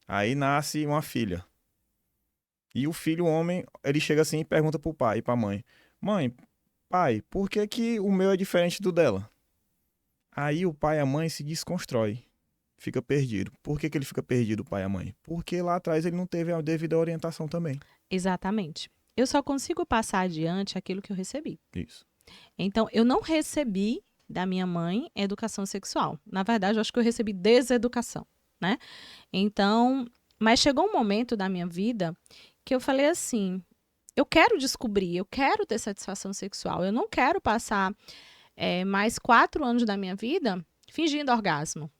Aí nasce uma filha. E o filho homem, ele chega assim e pergunta pro pai e pra mãe. Mãe, pai, por que o meu é diferente do dela? Aí o pai e a mãe se desconstrói. Fica perdido. Por que ele fica perdido, o pai e a mãe? Porque lá atrás ele não teve a devida orientação também. Exatamente. Eu só consigo passar adiante aquilo que eu recebi. Isso. Então, eu não recebi da minha mãe educação sexual. Na verdade, eu acho que eu recebi deseducação, né? Então, mas chegou um momento da minha vida que eu falei assim, eu quero descobrir, eu quero ter satisfação sexual, eu não quero passar mais 4 anos da minha vida fingindo orgasmo.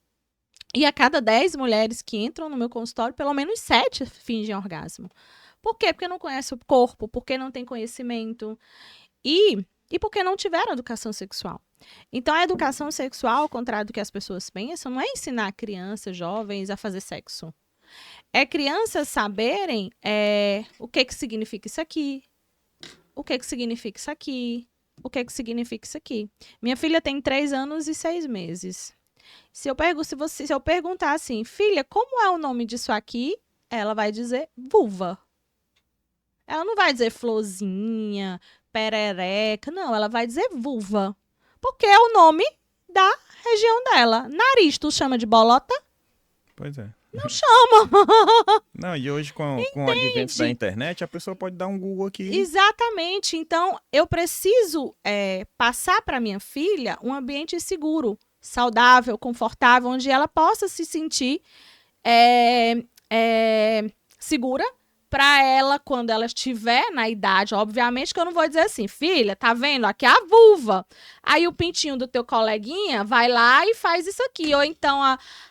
E a cada 10 mulheres que entram no meu consultório, pelo menos 7 fingem orgasmo. Por quê? Porque não conhece o corpo, porque não tem conhecimento e porque não tiveram educação sexual. Então, a educação sexual, ao contrário do que as pessoas pensam, não é ensinar crianças, jovens a fazer sexo. É crianças saberem o que significa isso aqui, o que significa isso aqui, o que significa isso aqui. Minha filha tem 3 anos e 6 meses. Se eu perguntar assim, filha, como é o nome disso aqui? Ela vai dizer vulva. Ela não vai dizer florzinha, perereca, não, ela vai dizer vulva. Porque é o nome da região dela. Nariz, tu chama de bolota? Pois é. Não chama. Não, e hoje com o advento da internet, a pessoa pode dar um Google aqui. Exatamente. Então, eu preciso passar para minha filha um ambiente seguro, saudável, confortável, onde ela possa se sentir segura para ela, quando ela estiver na idade, obviamente que eu não vou dizer assim, filha, tá vendo? Aqui é a vulva. Aí o pintinho do teu coleguinha vai lá e faz isso aqui. Ou então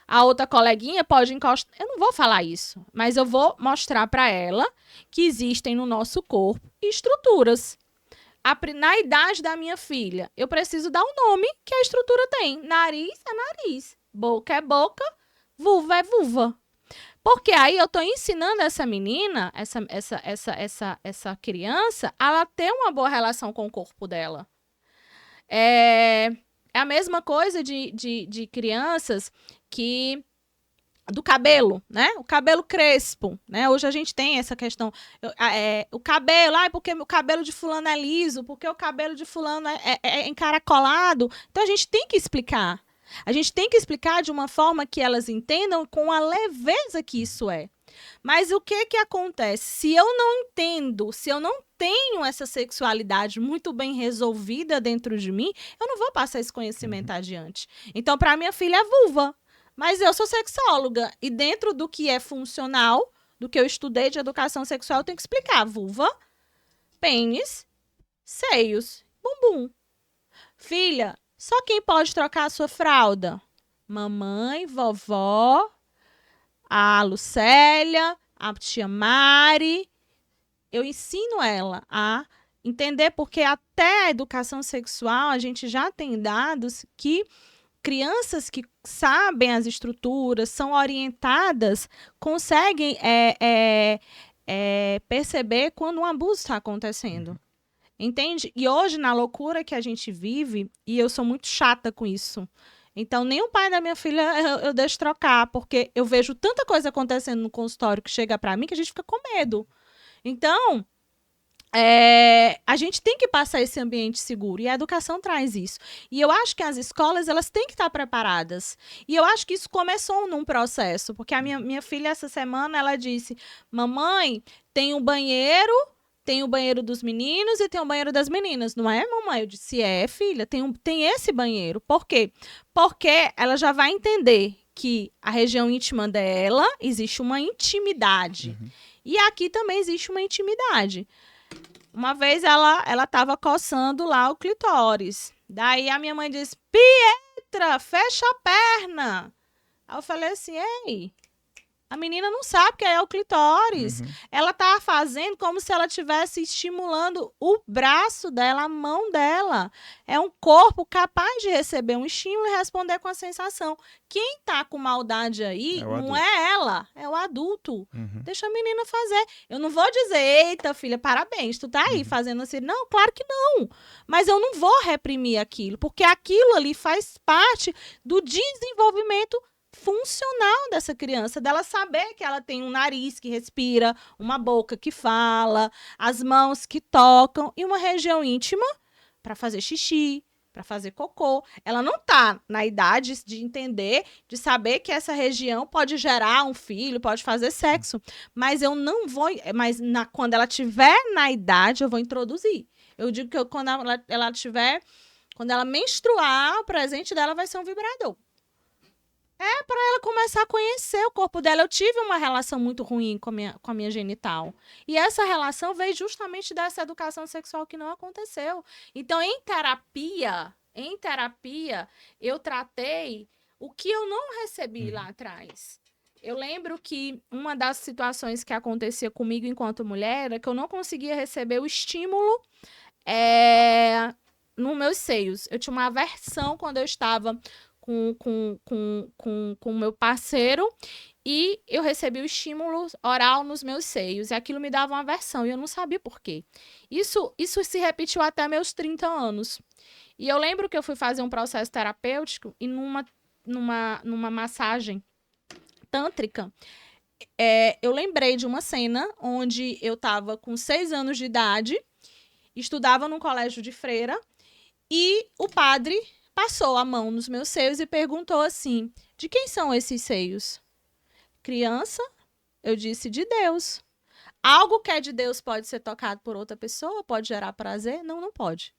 a outra coleguinha pode encostar. Eu não vou falar isso, mas eu vou mostrar para ela que existem no nosso corpo estruturas. Na idade da minha filha, eu preciso dar um nome que a estrutura tem. Nariz é nariz, boca é boca, vulva é vulva. Porque aí eu estou ensinando essa menina, essa criança, a ela ter uma boa relação com o corpo dela. É a mesma coisa de crianças que... do cabelo, né? O cabelo crespo, né? Hoje a gente tem essa questão. O cabelo, porque o cabelo de fulano é liso, porque o cabelo de fulano é encaracolado. Então a gente tem que explicar. A gente tem que explicar de uma forma que elas entendam com a leveza que isso é. Mas o que acontece? Se eu não entendo, se eu não tenho essa sexualidade muito bem resolvida dentro de mim, eu não vou passar esse conhecimento adiante. Então, para minha filha é vulva. Mas eu sou sexóloga e dentro do que é funcional, do que eu estudei de educação sexual, eu tenho que explicar vulva, pênis, seios, bumbum. Filha, só quem pode trocar a sua fralda? Mamãe, vovó, a Lucélia, a tia Mari. Eu ensino ela a entender, porque até a educação sexual a gente já tem dados que crianças que sabem as estruturas, são orientadas, conseguem perceber quando um abuso está acontecendo. Entende? E hoje, na loucura que a gente vive, e eu sou muito chata com isso, então nem o pai da minha filha eu deixo trocar, porque eu vejo tanta coisa acontecendo no consultório que chega para mim que a gente fica com medo. Então... a gente tem que passar esse ambiente seguro e a educação traz isso. E eu acho que as escolas elas têm que estar preparadas. E eu acho que isso começou num processo, porque a minha filha essa semana ela disse: mamãe, tem um banheiro dos meninos e tem um banheiro das meninas, não é, mamãe? Eu disse: filha, tem esse banheiro. Por quê? Porque ela já vai entender que a região íntima dela existe uma intimidade. E aqui também existe uma intimidade. Uma vez ela estava coçando lá o clitóris. Daí a minha mãe disse: Pietra, fecha a perna. Aí eu falei assim: ei, a menina não sabe o que é o clitóris. Ela tá fazendo como se ela estivesse estimulando o braço dela, a mão dela. É um corpo capaz de receber um estímulo e responder com a sensação. Quem tá com maldade aí não é ela, é o adulto. Deixa a menina fazer. Eu não vou dizer: eita, filha, parabéns, tu tá aí fazendo assim. Não, claro que não. Mas eu não vou reprimir aquilo, porque aquilo ali faz parte do desenvolvimento funcional dessa criança, dela saber que ela tem um nariz que respira, uma boca que fala, as mãos que tocam e uma região íntima para fazer xixi, para fazer cocô. Ela não tá na idade de entender, de saber que essa região pode gerar um filho, pode fazer sexo, mas eu não vou, quando ela tiver na idade eu vou introduzir. Eu digo que quando ela menstruar, o presente dela vai ser um vibrador. Para ela começar a conhecer o corpo dela. Eu tive uma relação muito ruim com a minha genital. E essa relação veio justamente dessa educação sexual que não aconteceu. Então, em terapia, eu tratei o que eu não recebi lá atrás. Eu lembro que uma das situações que acontecia comigo enquanto mulher era que eu não conseguia receber o estímulo nos meus seios. Eu tinha uma aversão quando eu estava com o meu parceiro e eu recebi o estímulo oral nos meus seios e aquilo me dava uma aversão e eu não sabia por quê. Isso se repetiu até meus 30 anos. E eu lembro que eu fui fazer um processo terapêutico e numa massagem tântrica, eu lembrei de uma cena onde eu estava com 6 anos de idade, estudava num colégio de freira e o padre passou a mão nos meus seios e perguntou assim: de quem são esses seios? Criança, eu disse: de Deus. Algo que é de Deus pode ser tocado por outra pessoa? Pode gerar prazer? Não, não pode.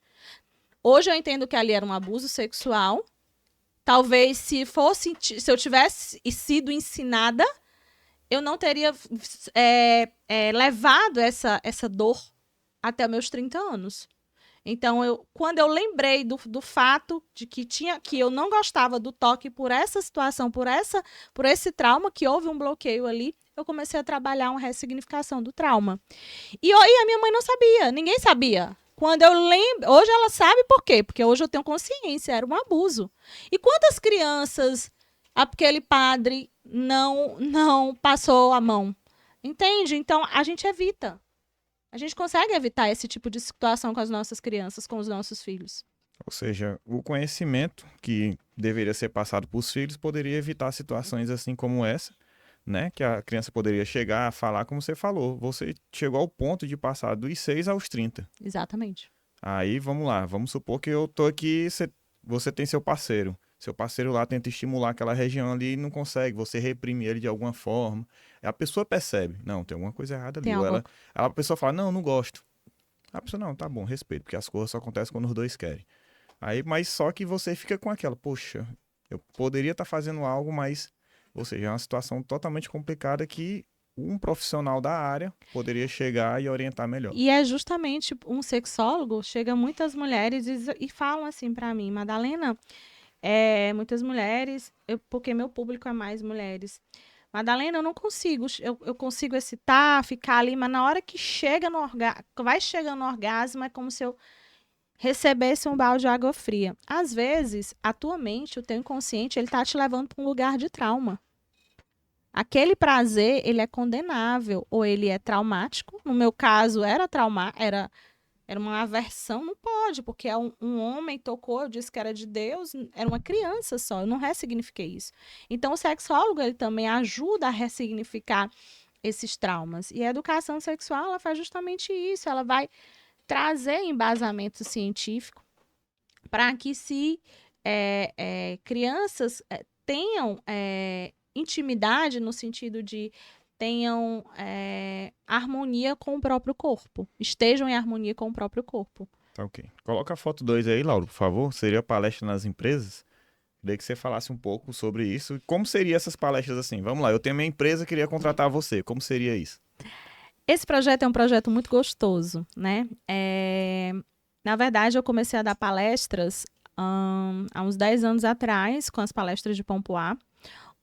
Hoje eu entendo que ali era um abuso sexual. Talvez se eu tivesse sido ensinada, eu não teria levado essa dor até meus 30 anos. Então, quando eu lembrei do fato de que eu não gostava do toque por essa situação, por esse trauma, que houve um bloqueio ali, eu comecei a trabalhar uma ressignificação do trauma. E a minha mãe não sabia, ninguém sabia. Quando eu lembro, hoje ela sabe por quê? Porque hoje eu tenho consciência, era um abuso. E quantas crianças aquele padre não passou a mão? Entende? Então, a gente evita. A gente consegue evitar esse tipo de situação com as nossas crianças, com os nossos filhos. Ou seja, o conhecimento que deveria ser passado para os filhos poderia evitar situações assim como essa, né? Que a criança poderia chegar a falar como você falou. Você chegou ao ponto de passar dos 6 aos 30. Exatamente. Aí, vamos lá. Vamos supor que eu tô aqui, você tem seu parceiro. Seu parceiro lá tenta estimular aquela região ali e não consegue. Você reprime ele de alguma forma. A pessoa percebe. Não, tem alguma coisa errada ali. Ou a pessoa fala, não gosto. A pessoa, não, tá bom, respeito. Porque as coisas só acontecem quando os dois querem. Aí, mas só que você fica com aquela, poxa, eu poderia estar fazendo algo, mas... Ou seja, é uma situação totalmente complicada que um profissional da área poderia chegar e orientar melhor. E é justamente um sexólogo, chega muitas mulheres e falam assim pra mim, Madalena... muitas mulheres, porque meu público é mais mulheres. Madalena, eu não consigo, eu consigo excitar, ficar ali, mas na hora que vai chegando no orgasmo, é como se eu recebesse um balde de água fria. Às vezes, a tua mente, o teu inconsciente, ele tá te levando para um lugar de trauma. Aquele prazer, ele é condenável, ou ele é traumático. No meu caso, era uma aversão, não pode, porque um homem tocou, eu disse que era de Deus, era uma criança só, eu não ressignifiquei isso. Então, o sexólogo, ele também ajuda a ressignificar esses traumas. E a educação sexual, ela faz justamente isso, ela vai trazer embasamento científico para que crianças tenham intimidade no sentido de tenham harmonia com o próprio corpo. Estejam em harmonia com o próprio corpo. Tá ok. Coloca a foto 2 aí, Lauro, por favor. Seria palestra nas empresas. Queria que você falasse um pouco sobre isso. Como seriam essas palestras assim? Vamos lá, eu tenho minha empresa, queria contratar você. Como seria isso? Esse projeto é um projeto muito gostoso, né? Na verdade, eu comecei a dar palestras há uns 10 anos atrás, com as palestras de Pompoar,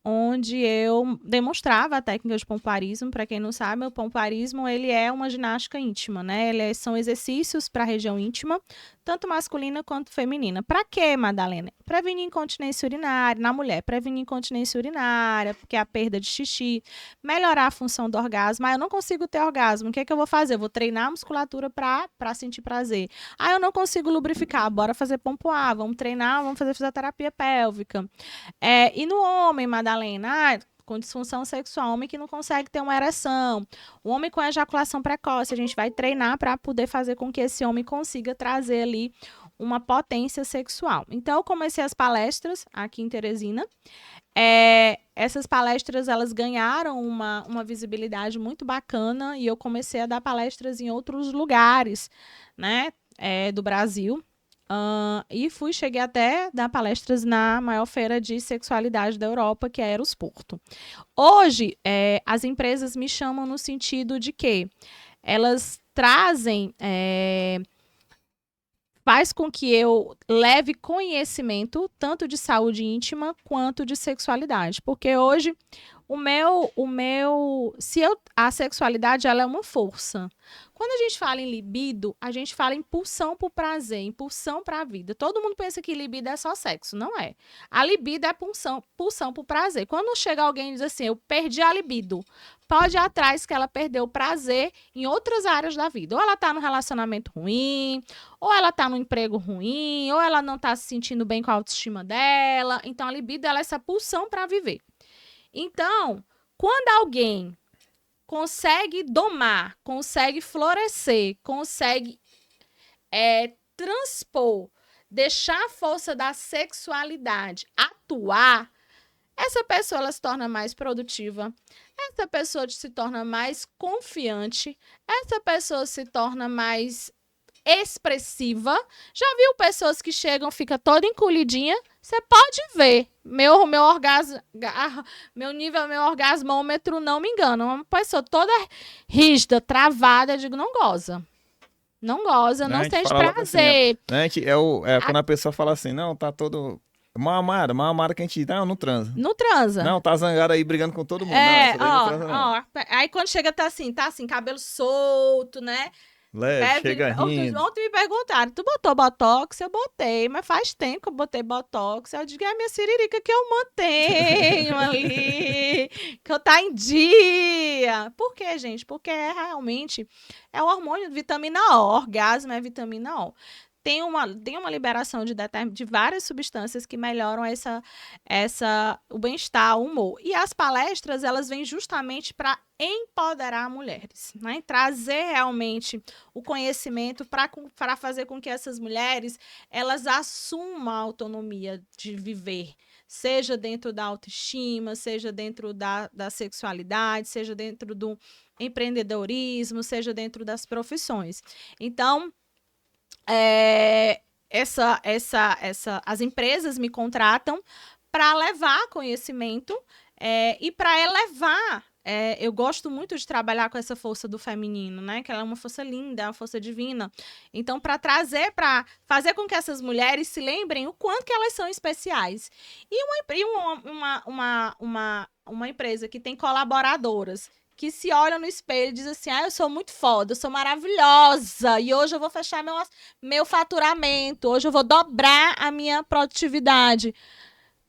onde eu demonstrava a técnica de pompoarismo. Para quem não sabe, o pompoarismo, ele é uma ginástica íntima, né? São exercícios para a região íntima, tanto masculina quanto feminina. Para quê, Madalena? Prevenir incontinência urinária na mulher, prevenir incontinência urinária, porque é a perda de xixi, melhorar a função do orgasmo. Eu não consigo ter orgasmo, o que é que eu vou fazer? Eu vou treinar a musculatura para sentir prazer. Eu não consigo lubrificar, bora fazer pompoar, vamos treinar, vamos fazer fisioterapia pélvica. E no homem, Madalena, com disfunção sexual, homem que não consegue ter uma ereção, o homem com ejaculação precoce, a gente vai treinar para poder fazer com que esse homem consiga trazer ali uma potência sexual. Então, eu comecei as palestras aqui em Teresina. Essas palestras, elas ganharam uma visibilidade muito bacana e eu comecei a dar palestras em outros lugares, né, do Brasil. E cheguei até a dar palestras na maior feira de sexualidade da Europa, que é a Eros Porto. Hoje, as empresas me chamam no sentido de que elas trazem, faz com que eu leve conhecimento tanto de saúde íntima quanto de sexualidade, porque hoje a sexualidade, ela é uma força. Quando a gente fala em libido, a gente fala em pulsão para o prazer, impulsão para a vida. Todo mundo pensa que libido é só sexo, não é. A libido é pulsão para o prazer. Quando chega alguém e diz assim, eu perdi a libido, pode ir atrás que ela perdeu o prazer em outras áreas da vida. Ou ela está num relacionamento ruim, ou ela está num emprego ruim, ou ela não está se sentindo bem com a autoestima dela. Então, a libido, ela é essa pulsão para viver. Então, quando alguém consegue domar, consegue florescer, consegue transpor, deixar a força da sexualidade atuar, essa pessoa ela se torna mais produtiva, essa pessoa se torna mais confiante, essa pessoa se torna mais expressiva. Já viu pessoas que chegam, fica toda encolhidinha, Você pode ver, meu orgasmo, meu orgasmômetro não me engana. Uma pessoa toda rígida, travada, eu digo, não goza. Não goza, Né, a não gente sente fala logo assim, prazer. né, quando a pessoa fala assim, não, tá todo mal amada que a gente, não transa. Não transa. Não, tá zangado aí brigando com todo mundo. Não, essa daí não transa não. Aí quando chega tá assim, cabelo solto, né? Leve, chega rindo. Ontem me perguntaram, tu botou botox? Eu botei, mas faz tempo que eu botei botox. Eu digo, é a minha siririca que eu mantenho ali, que eu tá em dia. Por quê, gente? Porque realmente é o hormônio de vitamina O, orgasmo é vitamina O. Tem uma liberação de várias substâncias que melhoram o bem-estar, o humor. E as palestras, elas vêm justamente para empoderar mulheres, né? Trazer realmente o conhecimento para fazer com que essas mulheres elas assumam a autonomia de viver, seja dentro da autoestima, seja dentro da sexualidade, seja dentro do empreendedorismo, seja dentro das profissões. Então, as empresas me contratam para levar conhecimento e para elevar. Eu gosto muito de trabalhar com essa força do feminino, né? Que ela é uma força linda, é uma força divina. Então, para fazer com que essas mulheres se lembrem o quanto que elas são especiais. E uma empresa que tem colaboradoras que se olham no espelho e dizem assim, eu sou muito foda, eu sou maravilhosa, e hoje eu vou fechar meu faturamento, hoje eu vou dobrar a minha produtividade.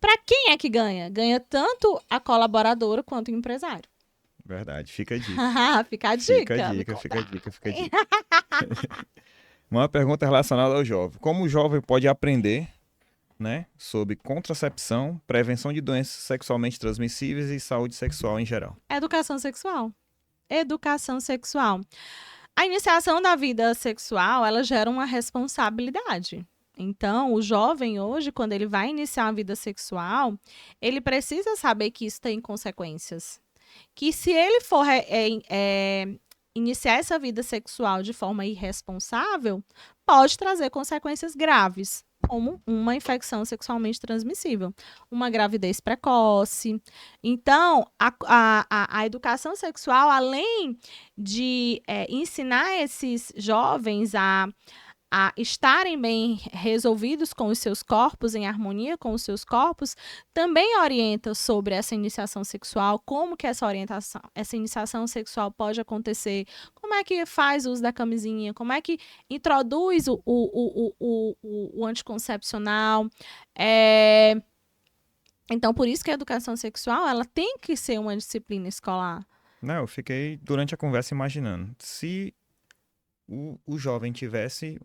Para quem é que ganha? Ganha tanto a colaboradora quanto o empresário. Verdade, fica a dica. Fica a dica. Fica a dica. Uma pergunta relacionada ao jovem. Como o jovem pode aprender, né, sobre contracepção, prevenção de doenças sexualmente transmissíveis e saúde sexual em geral? Educação sexual. Educação sexual. A iniciação da vida sexual, ela gera uma responsabilidade. Então, o jovem hoje, quando ele vai iniciar a vida sexual, ele precisa saber que isso tem consequências. Que se ele for iniciar essa vida sexual de forma irresponsável, pode trazer consequências graves, como uma infecção sexualmente transmissível, uma gravidez precoce. Então, a educação sexual, além de ensinar esses jovens a estarem bem resolvidos com os seus corpos, em harmonia com os seus corpos, também orienta sobre essa iniciação sexual, como que essa iniciação sexual pode acontecer, como é que faz uso da camisinha, como é que introduz o anticoncepcional. Então, por isso que a educação sexual ela tem que ser uma disciplina escolar. Não, eu fiquei durante a conversa imaginando, se o jovem tivesse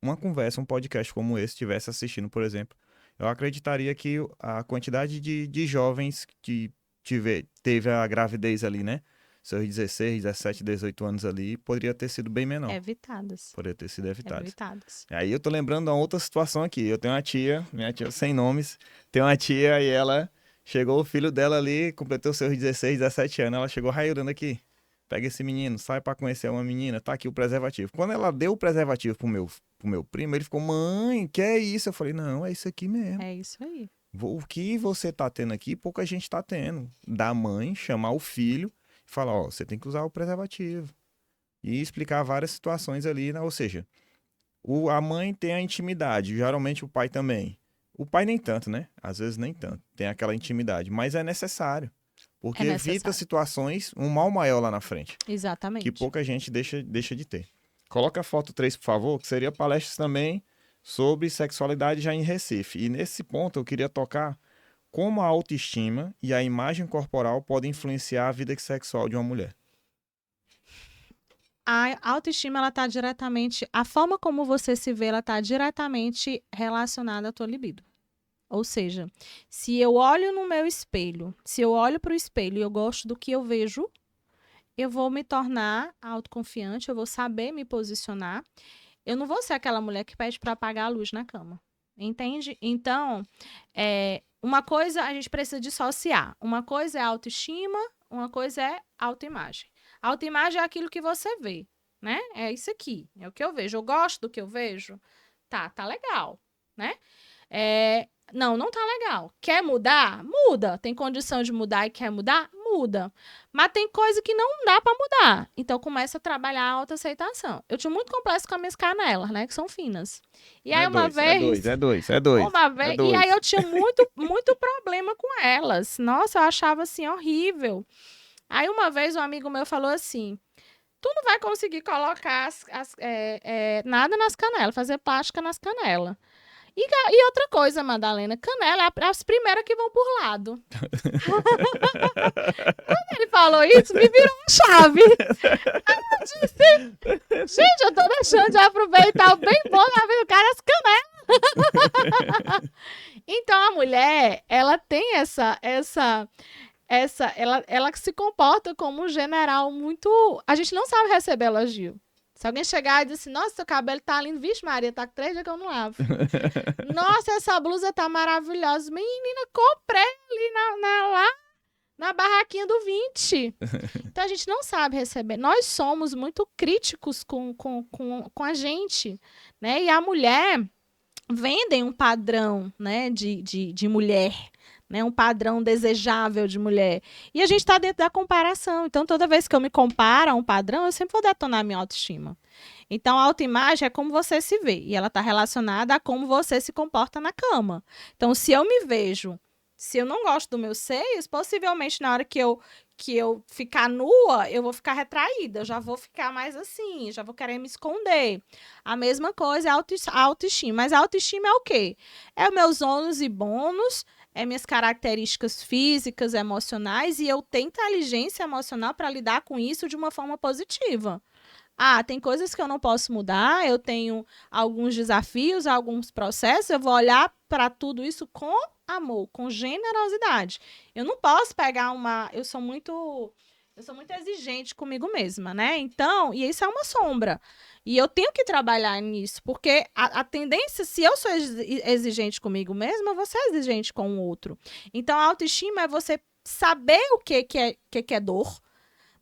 uma conversa, um podcast como esse, estivesse assistindo, por exemplo, eu acreditaria que a quantidade de jovens que teve a gravidez ali, né? Seus 16, 17, 18 anos ali, poderia ter sido bem menor. Evitadas. Poderia ter sido evitadas. Evitadas. Aí eu tô lembrando de uma outra situação aqui. Eu tenho uma tia, minha tia sem nomes, tem uma tia e ela chegou, o filho dela ali, completou seus 16, 17 anos, ela chegou raioando aqui. Pega esse menino, sai pra conhecer uma menina, tá aqui o preservativo. Quando ela deu o preservativo pro meu primo, ele ficou, mãe, que é isso? Eu falei, não, é isso aqui mesmo. É isso aí. O que você tá tendo aqui, pouca gente tá tendo. Da mãe, chamar o filho e falar, ó, você tem que usar o preservativo. E explicar várias situações ali, né? Ou seja, a mãe tem a intimidade, geralmente o pai também. O pai nem tanto, né? Às vezes nem tanto, tem aquela intimidade, mas é necessário. Porque evita situações, um mal maior lá na frente. Exatamente. Que pouca gente deixa de ter. Coloca a foto 3, por favor, que seria palestras também sobre sexualidade já em Recife. E nesse ponto eu queria tocar como a autoestima e a imagem corporal podem influenciar a vida sexual de uma mulher. A autoestima, ela tá diretamente... A forma como você se vê, ela tá diretamente relacionada à tua libido. Ou seja, se eu olho no meu espelho, se eu olho para o espelho e eu gosto do que eu vejo, eu vou me tornar autoconfiante, eu vou saber me posicionar. Eu não vou ser aquela mulher que pede para apagar a luz na cama. Entende? Então, uma coisa a gente precisa dissociar. Uma coisa é autoestima, uma coisa é autoimagem. Autoimagem é aquilo que você vê, né? É isso aqui, é o que eu vejo. Eu gosto do que eu vejo? Tá legal, né? Não tá legal. Quer mudar? Muda. Tem condição de mudar e quer mudar? Muda. Mas tem coisa que não dá pra mudar. Então começa a trabalhar a autoaceitação. Eu tinha muito complexo com as minhas canelas, né? Que são finas. E aí uma vez... É dois. Uma vez... E aí eu tinha muito problema com elas. Nossa, eu achava assim horrível. Aí uma vez um amigo meu falou assim: tu não vai conseguir colocar nada nas canelas, fazer plástica nas canelas. E outra coisa, Madalena, canela é as primeiras que vão por lado. Quando ele falou isso, me virou uma chave. Eu disse, gente, eu tô deixando de aproveitar o bem bom da vida do cara, as canelas. Então, a mulher, ela tem ela se comporta como um general muito... A gente não sabe receber elogio. Se alguém chegar e dizer assim, nossa, seu cabelo tá lindo, vixe Maria, tá com 3 dias que eu não lavo. Nossa, essa blusa tá maravilhosa. Menina, comprei ali lá na barraquinha do 20. Então a gente não sabe receber. Nós somos muito críticos com a gente, né? E a mulher vendem um padrão, né, de mulher, né, um padrão desejável de mulher. E a gente está dentro da comparação. Então, toda vez que eu me comparo a um padrão, eu sempre vou detonar minha autoestima. Então, a autoimagem é como você se vê. E ela está relacionada a como você se comporta na cama. Então, se eu me vejo, se eu não gosto dos meus seios, possivelmente na hora que eu ficar nua, eu vou ficar retraída, eu já vou ficar mais assim, já vou querer me esconder. A mesma coisa é a autoestima. Mas a autoestima é o quê? É os meus ônus e bônus, é minhas características físicas, emocionais, e eu tenho inteligência emocional para lidar com isso de uma forma positiva. Ah, tem coisas que eu não posso mudar, eu tenho alguns desafios, alguns processos, eu vou olhar para tudo isso com amor, com generosidade. Eu não posso pegar eu sou muito exigente comigo mesma, né? Então, e isso é uma sombra. E eu tenho que trabalhar nisso, porque a tendência, se eu sou exigente comigo mesma, eu vou ser exigente com o outro. Então, a autoestima é você saber o que é dor,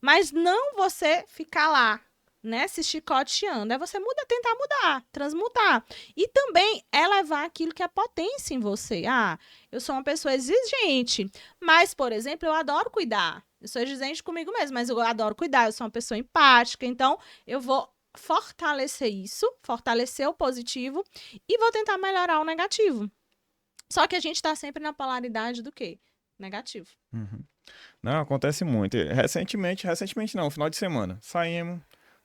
mas não você ficar lá, né, se chicoteando. É você tentar mudar, transmutar. E também elevar aquilo que é potência em você. Ah, eu sou uma pessoa exigente, mas, por exemplo, eu adoro cuidar. Eu sou exigente comigo mesma, mas eu adoro cuidar, eu sou uma pessoa empática, então eu vou fortalecer isso, fortalecer o positivo e vou tentar melhorar o negativo. Só que a gente está sempre na polaridade do quê? Negativo. Uhum. Não, acontece muito. Recentemente não, final de semana, saímos,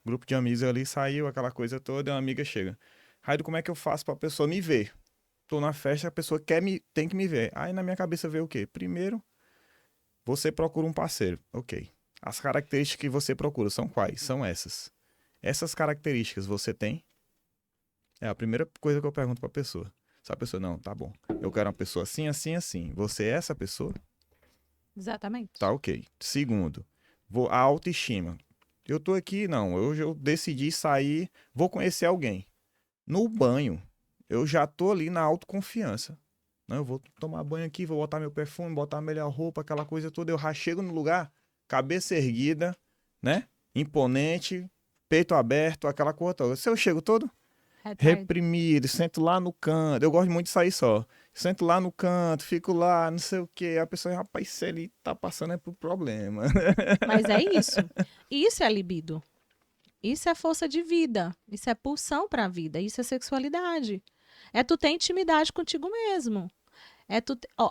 grupo de amigos ali, saiu aquela coisa toda, e uma amiga chega. Raido, como é que eu faço pra pessoa me ver? Tô na festa, a pessoa tem que me ver. Aí na minha cabeça veio o quê? Primeiro, você procura um parceiro. Ok. As características que você procura são quais? São essas. Essas características você tem? É a primeira coisa que eu pergunto pra pessoa. Se a pessoa, não, tá bom. Eu quero uma pessoa assim, assim, assim. Você é essa pessoa? Exatamente. Tá ok. Segundo, a autoestima. Eu tô aqui, não. Hoje eu decidi sair, vou conhecer alguém. No banho, eu já tô ali na autoconfiança. Não, eu vou tomar banho aqui, vou botar meu perfume, botar a melhor roupa, aquela coisa toda. Eu já chego no lugar, cabeça erguida, né? Imponente, peito aberto, aquela coisa toda. Se eu chego todo reprimido, sento lá no canto. Eu gosto muito de sair só. Sento lá no canto, fico lá, não sei o quê. A pessoa, rapaz, se ele tá passando é por problema. Mas é isso. Isso é libido. Isso é força de vida. Isso é pulsão pra vida. Isso é sexualidade. É tu ter intimidade contigo mesmo.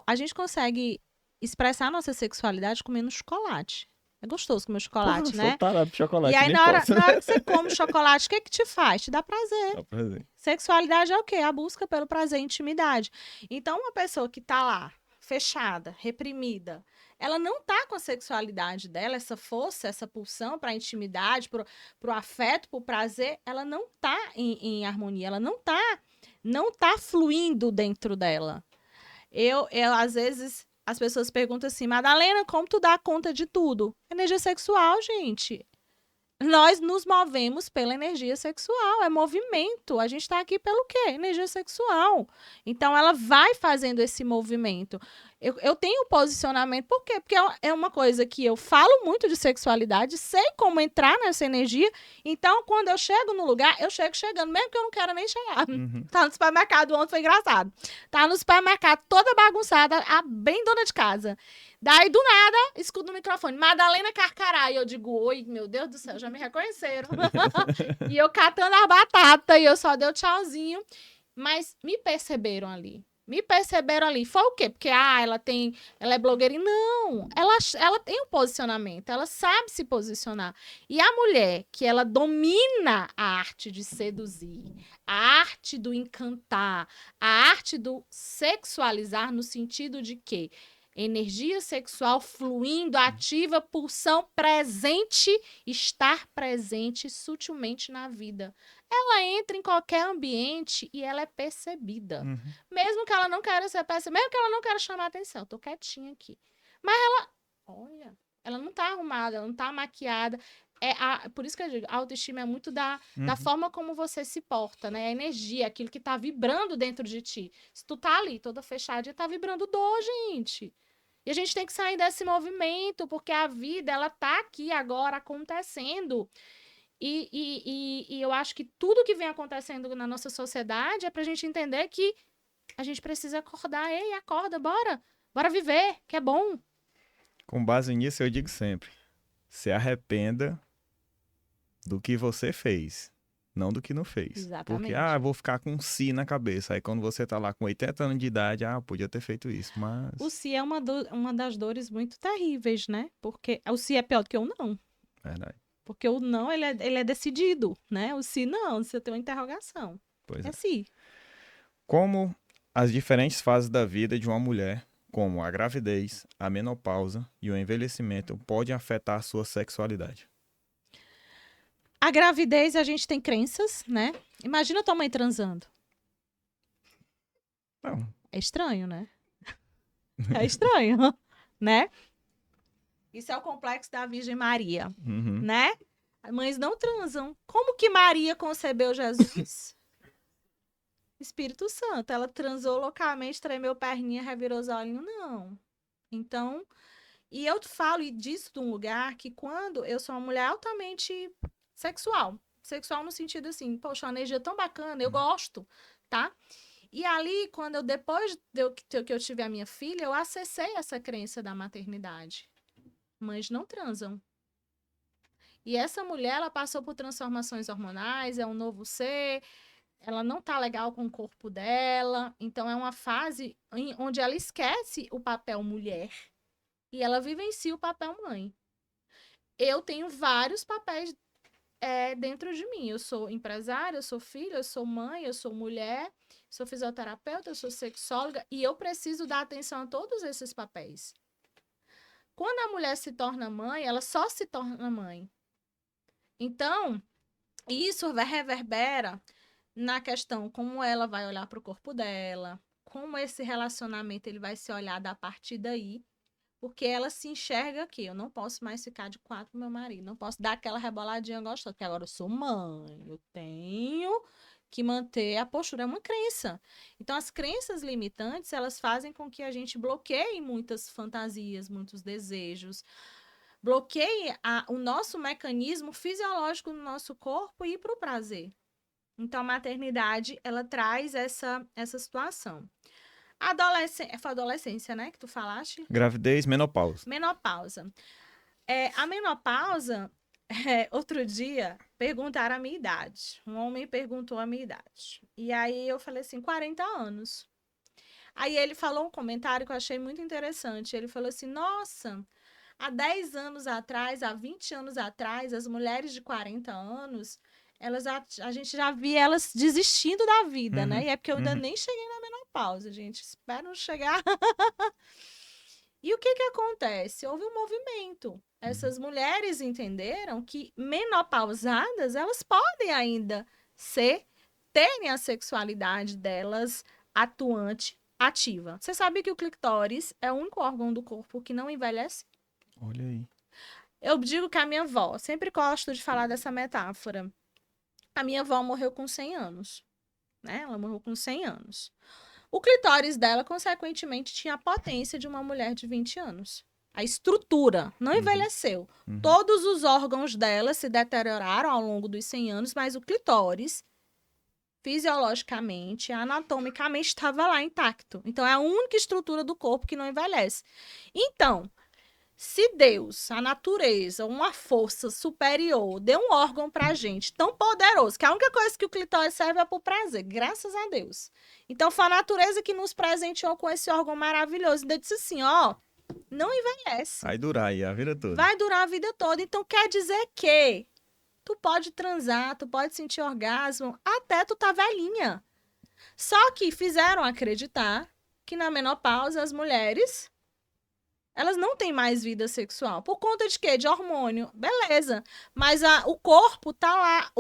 A gente consegue expressar a nossa sexualidade comendo chocolate. É gostoso comer chocolate, né? Sou tarado de chocolate. E aí, nem na hora posso. que você come chocolate, o que te faz? Te dá prazer. Dá prazer. Sexualidade é o quê? A busca pelo prazer e intimidade. Então, uma pessoa que tá lá, fechada, reprimida, ela não tá com a sexualidade dela, essa força, essa pulsão para intimidade, pro afeto, pro prazer, ela não tá em harmonia, ela não tá fluindo dentro dela. Eu às vezes, as pessoas perguntam assim, Madalena, como tu dá conta de tudo? Energia sexual, gente. Nós nos movemos pela energia sexual, é movimento. A gente está aqui pelo quê? Energia sexual. Então, ela vai fazendo esse movimento. Eu tenho posicionamento. Por quê? Porque é uma coisa que eu falo muito de sexualidade, sei como entrar nessa energia. Então, quando eu chego no lugar, eu chego chegando, mesmo que eu não quero nem chegar. Uhum. Tá no supermercado, ontem foi engraçado. Tá no supermercado, toda bagunçada, bem dona de casa. Daí, do nada, escuto no microfone, Madalena Carcará. E eu digo, oi, meu Deus do céu, já me reconheceram. E eu catando a batata, e eu só dei o tchauzinho. Mas me perceberam ali. Foi o quê? Porque, ela é blogueirinha. Não, ela tem um posicionamento, ela sabe se posicionar. E a mulher que ela domina a arte de seduzir, a arte do encantar, a arte do sexualizar no sentido de que energia sexual fluindo, ativa, pulsão presente, estar presente sutilmente na vida. Ela entra em qualquer ambiente e ela é percebida. Uhum. Mesmo que ela não queira ser percebida, mesmo que ela não queira chamar atenção. Eu tô quietinha aqui. Mas olha, ela não tá arrumada, ela não tá maquiada. Por isso que eu digo, a autoestima é muito da forma como você se porta, né? A energia, aquilo que tá vibrando dentro de ti. Se tu tá ali toda fechada, tá vibrando dor, gente. E a gente tem que sair desse movimento, porque a vida, ela tá aqui agora acontecendo. E eu acho que tudo que vem acontecendo na nossa sociedade é pra gente entender que a gente precisa acordar. Ei, acorda, bora viver, que é bom. Com base nisso, eu digo sempre, se arrependa do que você fez, não do que não fez. Exatamente. Porque, vou ficar com um si na cabeça. Aí quando você tá lá com 80 anos de idade, podia ter feito isso, mas... O si é uma das dores muito terríveis, né? Porque o si é pior do que o não. Verdade. Porque o não, ele é decidido, né? O si não, você tem uma interrogação. Pois É si. Como as diferentes fases da vida de uma mulher, como a gravidez, a menopausa e o envelhecimento, podem afetar a sua sexualidade? A gravidez, a gente tem crenças, né? Imagina tua mãe transando. Não. É estranho, né? É estranho, né? Isso é o complexo da Virgem Maria, Uhum. né? As mães não transam. Como que Maria concebeu Jesus? Espírito Santo. Ela transou loucamente, tremeu perninha, revirou os olhinhos? Não. Então, e eu falo disso de um lugar que quando eu sou uma mulher altamente sexual no sentido assim, poxa, uma energia tão bacana, eu gosto, tá? E ali, depois que eu tive a minha filha, eu acessei essa crença da maternidade. Mães não transam. E essa mulher, ela passou por transformações hormonais, é um novo ser, ela não tá legal com o corpo dela, então é uma fase onde ela esquece o papel mulher e ela vivencia o papel mãe. Eu tenho vários papéis dentro de mim. Eu sou empresária, eu sou filha, eu sou mãe, eu sou mulher, sou fisioterapeuta, eu sou sexóloga e eu preciso dar atenção a todos esses papéis. Quando a mulher se torna mãe, ela só se torna mãe. Então, isso reverbera na questão como ela vai olhar para o corpo dela, como esse relacionamento ele vai se olhar a partir daí, porque ela se enxerga aqui. Eu não posso mais ficar de quatro com meu marido, não posso dar aquela reboladinha gostosa, porque agora eu sou mãe, eu tenho que manter a postura, é uma crença. Então, as crenças limitantes, elas fazem com que a gente bloqueie muitas fantasias, muitos desejos, bloqueie o nosso mecanismo fisiológico no nosso corpo e ir para o prazer. Então, a maternidade, ela traz essa situação. Foi a adolescência, né, que tu falaste? Gravidez, menopausa. Menopausa. A menopausa, outro dia, perguntaram a minha idade. Um homem perguntou a minha idade. E aí eu falei assim, 40 anos. Aí ele falou um comentário que eu achei muito interessante. Ele falou assim, nossa, há 10 anos atrás, há 20 anos atrás, as mulheres de 40 anos, a gente já via elas desistindo da vida, né? E é porque eu ainda nem cheguei na menopausa, gente. Espero chegar. E o que acontece? Houve um movimento. Essas mulheres entenderam que menopausadas, elas podem ainda terem a sexualidade delas atuante, ativa. Você sabe que o clitóris é o único órgão do corpo que não envelhece? Olha aí. Eu digo que a minha avó, sempre gosto de falar dessa metáfora. A minha avó morreu com 100 anos, né? Ela morreu com 100 anos. O clitóris dela, consequentemente, tinha a potência de uma mulher de 20 anos. A estrutura não envelheceu. Todos os órgãos dela se deterioraram ao longo dos 100 anos, mas o clitóris, fisiologicamente, anatomicamente, estava lá intacto. Então, é a única estrutura do corpo que não envelhece. Então, se Deus, a natureza, uma força superior, deu um órgão pra gente tão poderoso, que a única coisa que o clitóris serve é pro prazer, graças a Deus. Então, foi a natureza que nos presenteou com esse órgão maravilhoso. Ainda disse assim, ó, não envelhece. Vai durar aí a vida toda. Vai durar a vida toda. Então, quer dizer que tu pode transar, tu pode sentir orgasmo, até tu tá velhinha. Só que fizeram acreditar que na menopausa as mulheres, elas não têm mais vida sexual. Por conta de quê? De hormônio. Beleza. Mas o corpo tá lá.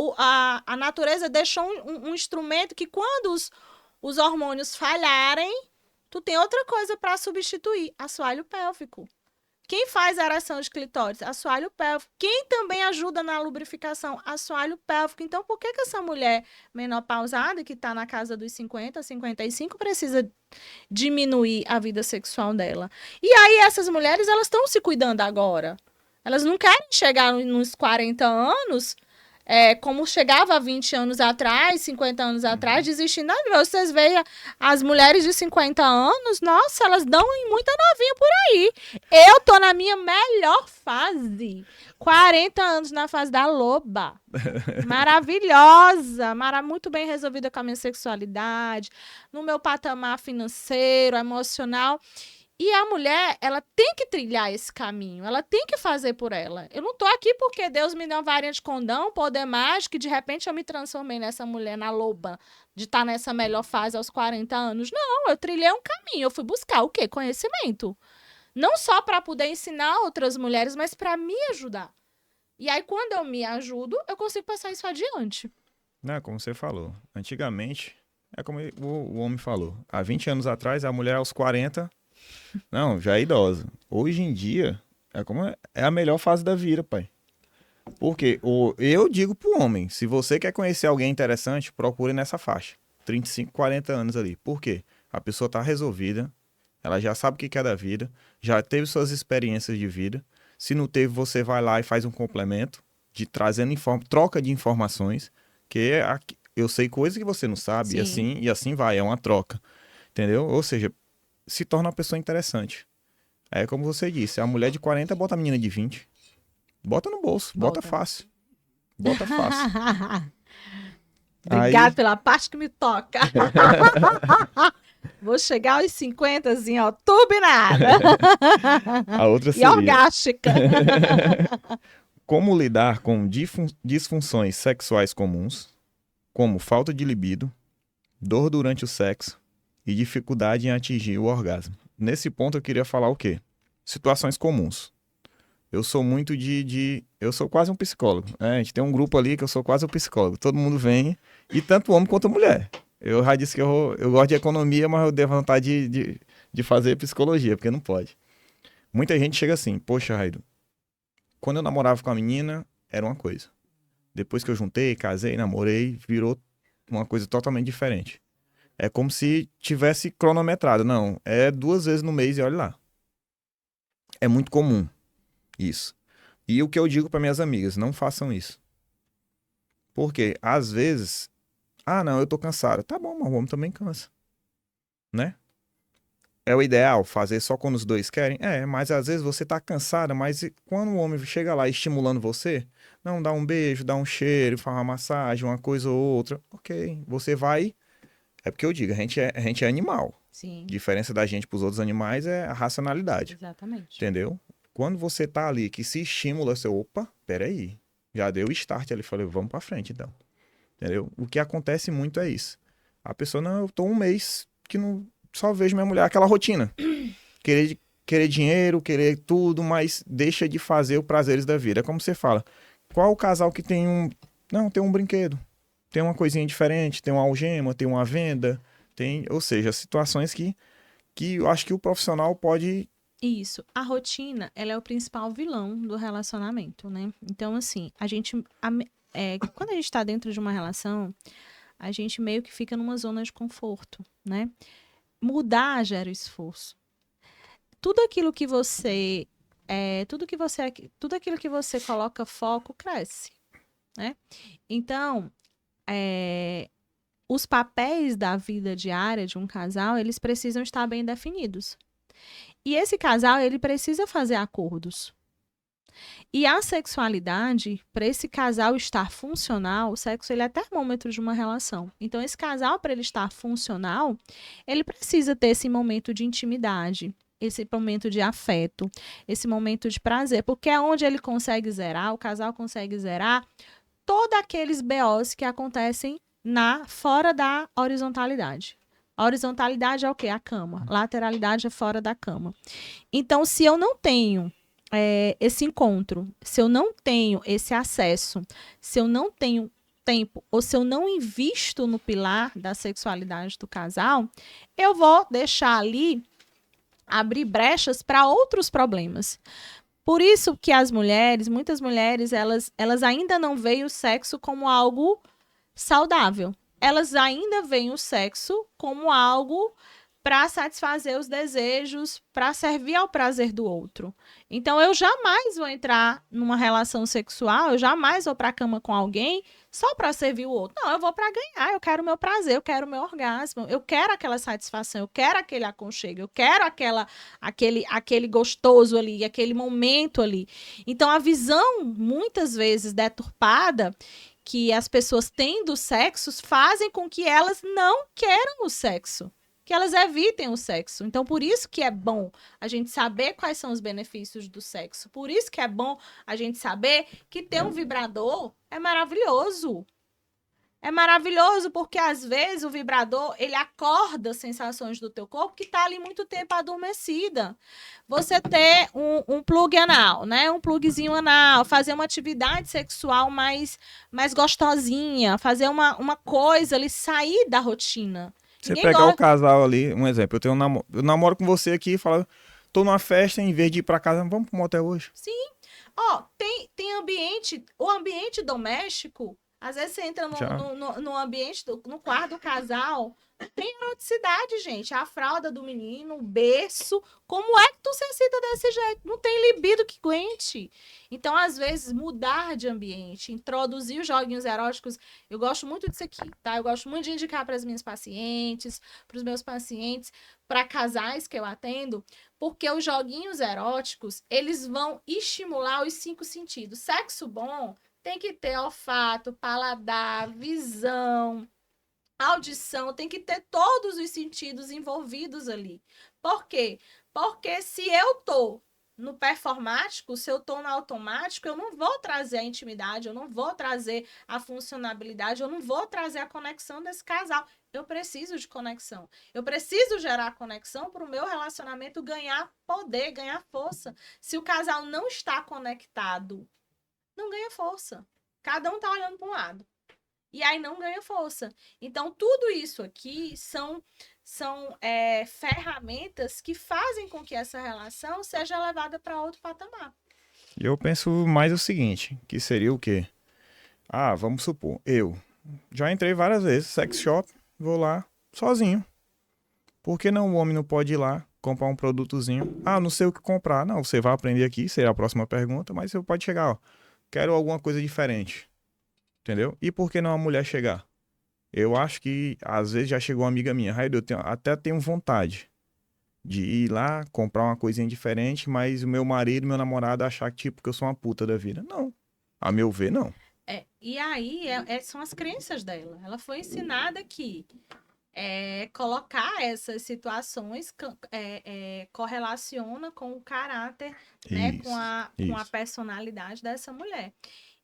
A natureza deixou um instrumento que quando os hormônios falharem, tu tem outra coisa para substituir. Assoalho pélvico. Quem faz a ereção de clitóris? Assoalho pélvico. Quem também ajuda na lubrificação? Assoalho pélvico. Então, por que essa mulher menopausada, que está na casa dos 50, 55, precisa diminuir a vida sexual dela? E aí, essas mulheres, elas estão se cuidando agora. Elas não querem chegar nos 40 anos, como chegava há 20 anos atrás, 50 anos atrás, desistindo. Vocês veem as mulheres de 50 anos, nossa, elas dão em muita novinha por aí. Eu tô na minha melhor fase. 40 anos na fase da loba. Maravilhosa. Muito bem resolvida com a minha sexualidade, no meu patamar financeiro, emocional. E a mulher, ela tem que trilhar esse caminho, ela tem que fazer por ela. Eu não tô aqui porque Deus me deu uma varinha de condão, poder mágico, e de repente eu me transformei nessa mulher, na loba, de estar nessa melhor fase aos 40 anos. Não, eu trilhei um caminho, eu fui buscar o quê? Conhecimento. Não só para poder ensinar outras mulheres, mas para me ajudar. E aí, quando eu me ajudo, eu consigo passar isso adiante. Não, como você falou, antigamente, é como o homem falou, há 20 anos atrás, a mulher aos 40... Não, já é idosa. Hoje em dia, é a melhor fase da vida, pai. Porque eu digo pro homem, se você quer conhecer alguém interessante, procure nessa faixa. 35, 40 anos ali. Por quê? A pessoa tá resolvida, ela já sabe o que quer da vida, já teve suas experiências de vida. Se não teve, você vai lá e faz um complemento, troca de informações, que eu sei coisas que você não sabe, e assim vai, é uma troca. Entendeu? Ou seja, se torna uma pessoa interessante. É como você disse, a mulher de 40 bota a menina de 20. Bota no bolso, bota fácil. Bota fácil. Obrigada pela parte que me toca. Vou chegar aos 50, assim, ó, turbinada. A outra seria... E orgástica. Como lidar com disfunções sexuais comuns, como falta de libido, dor durante o sexo, e dificuldade em atingir o orgasmo. Nesse ponto eu queria falar o quê? Situações comuns. Eu sou muito eu sou quase um psicólogo. A gente tem um grupo ali que eu sou quase um psicólogo. Todo mundo vem, e tanto homem quanto mulher. Eu já disse que eu gosto de economia, mas eu dei vontade de fazer psicologia, porque não pode. Muita gente chega assim, poxa, Raido, quando eu namorava com a menina, era uma coisa. Depois que eu juntei, casei, namorei, virou uma coisa totalmente diferente. É como se tivesse cronometrado. Não, é 2 vezes no mês e olha lá. É muito comum isso. E o que eu digo para minhas amigas, não façam isso. Porque, às vezes, não, eu tô cansado. Tá bom, mas o homem também cansa. Né? É o ideal fazer só quando os dois querem? Mas às vezes você tá cansada, mas quando o homem chega lá estimulando você, não, dá um beijo, dá um cheiro, faz uma massagem, uma coisa ou outra, ok, você vai... É porque eu digo, a gente é animal. Sim. A diferença da gente pros outros animais é a racionalidade. Exatamente. Entendeu? Quando você tá ali, que se estimula, você, opa, peraí. Já deu start ali, falei, vamos pra frente então. Entendeu? O que acontece muito é isso. A pessoa, não, eu tô um mês que não só vejo minha mulher, aquela rotina. Querer dinheiro, querer tudo, mas deixa de fazer os prazeres da vida. É como você fala, qual o casal que tem tem um brinquedo? Tem uma coisinha diferente, tem uma algema, tem uma venda, ou seja, situações que eu acho que o profissional pode... Isso. A rotina, ela é o principal vilão do relacionamento, né? Então, assim, quando a gente está dentro de uma relação, a gente meio que fica numa zona de conforto, né? mudar gera esforço. Tudo aquilo que você tudo aquilo que você coloca foco cresce, né? Então, os papéis da vida diária de um casal, eles precisam estar bem definidos. E esse casal, ele precisa fazer acordos. E a sexualidade, para esse casal estar funcional, o sexo ele é termômetro de uma relação. Então, esse casal, para ele estar funcional, ele precisa ter esse momento de intimidade, esse momento de afeto, esse momento de prazer, porque é onde ele consegue zerar, o casal consegue zerar todos aqueles BOs que acontecem fora da horizontalidade. A horizontalidade é o quê? A cama. Lateralidade é fora da cama. Então, se eu não tenho esse encontro, se eu não tenho esse acesso, se eu não tenho tempo, ou se eu não invisto no pilar da sexualidade do casal, eu vou deixar ali abrir brechas para outros problemas. Por isso que muitas mulheres, elas ainda não veem o sexo como algo saudável. Elas ainda veem o sexo como algo para satisfazer os desejos, para servir ao prazer do outro. Então, eu jamais vou entrar numa relação sexual, eu jamais vou para a cama com alguém só para servir o outro. Não, eu vou para ganhar, eu quero o meu prazer, eu quero o meu orgasmo, eu quero aquela satisfação, eu quero aquele aconchego, eu quero aquele gostoso ali, aquele momento ali. Então, a visão, muitas vezes deturpada, que as pessoas têm do sexo, fazem com que elas não queiram o sexo, que elas evitem o sexo. Então, por isso que é bom a gente saber quais são os benefícios do sexo. Por isso que é bom a gente saber que ter um vibrador é maravilhoso. É maravilhoso porque, às vezes, o vibrador, ele acorda sensações do teu corpo que está ali muito tempo adormecida. Você ter um plug anal, né? Um plugzinho anal, fazer uma atividade sexual mais gostosinha, fazer uma coisa ali, sair da rotina. Você pegar o casal ali, um exemplo, eu namoro com você aqui e falo, tô numa festa, em vez de ir pra casa, vamos pro motel hoje. Sim. Ó, tem ambiente, o ambiente doméstico, às vezes você entra no ambiente, no quarto do casal, tem eroticidade, gente. A fralda do menino, o berço. Como é que tu se excita desse jeito? Não tem libido que aguente. Então, às vezes, mudar de ambiente, introduzir os joguinhos eróticos. Eu gosto muito disso aqui, tá? Eu gosto muito de indicar para as minhas pacientes, para os meus pacientes, para casais que eu atendo, porque os joguinhos eróticos, eles vão estimular os 5 sentidos. Sexo bom tem que ter olfato, paladar, visão, audição, tem que ter todos os sentidos envolvidos ali. Por quê? Porque se eu tô no performático, se eu tô no automático, eu não vou trazer a intimidade, eu não vou trazer a funcionabilidade, eu não vou trazer a conexão desse casal. Eu preciso de conexão. Eu preciso gerar conexão para o meu relacionamento ganhar poder, ganhar força. Se o casal não está conectado, não ganha força. Cada um tá olhando para um lado. E aí não ganha força. Então, tudo isso aqui são ferramentas que fazem com que essa relação seja levada para outro patamar. E eu penso mais o seguinte, que seria o quê? Ah, vamos supor, eu já entrei várias vezes, sex shop, vou lá sozinho. Por que não o homem não pode ir lá, comprar um produtozinho? Ah, não sei o que comprar. Não, você vai aprender aqui, será a próxima pergunta, mas você pode chegar, ó, quero alguma coisa diferente. Entendeu? E por que não a mulher chegar? Eu acho que, às vezes, já chegou uma amiga minha, Raído, eu até tenho vontade de ir lá, comprar uma coisinha diferente, mas o meu marido, meu namorado, achar que, tipo, que eu sou uma puta da vida. Não. A meu ver, não. E aí, são as crenças dela. Ela foi ensinada que colocar essas situações correlaciona com o caráter, né, com a personalidade dessa mulher.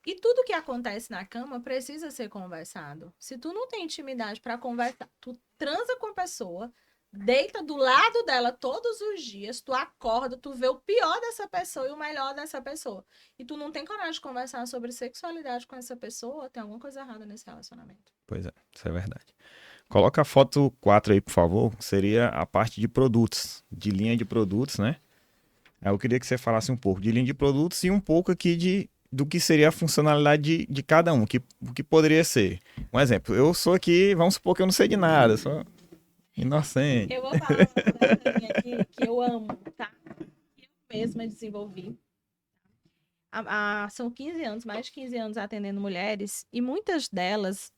E tudo que acontece na cama precisa ser conversado. Se tu não tem intimidade para conversar, tu transa com a pessoa, deita do lado dela todos os dias, tu acorda, tu vê o pior dessa pessoa e o melhor dessa pessoa. E tu não tem coragem de conversar sobre sexualidade com essa pessoa, tem alguma coisa errada nesse relacionamento. Pois é, isso é verdade. Coloca a foto 4 aí, por favor. Seria a parte de produtos, de linha de produtos, né? Eu queria que você falasse um pouco de linha de produtos e um pouco aqui do que seria a funcionalidade de cada um, o que poderia ser. Um exemplo, eu sou aqui, vamos supor que eu não sei de nada, só... Inocente. Eu vou falar uma coisa aqui que eu amo, tá? Eu mesma desenvolvi. São 15 anos, mais de 15 anos atendendo mulheres, e muitas delas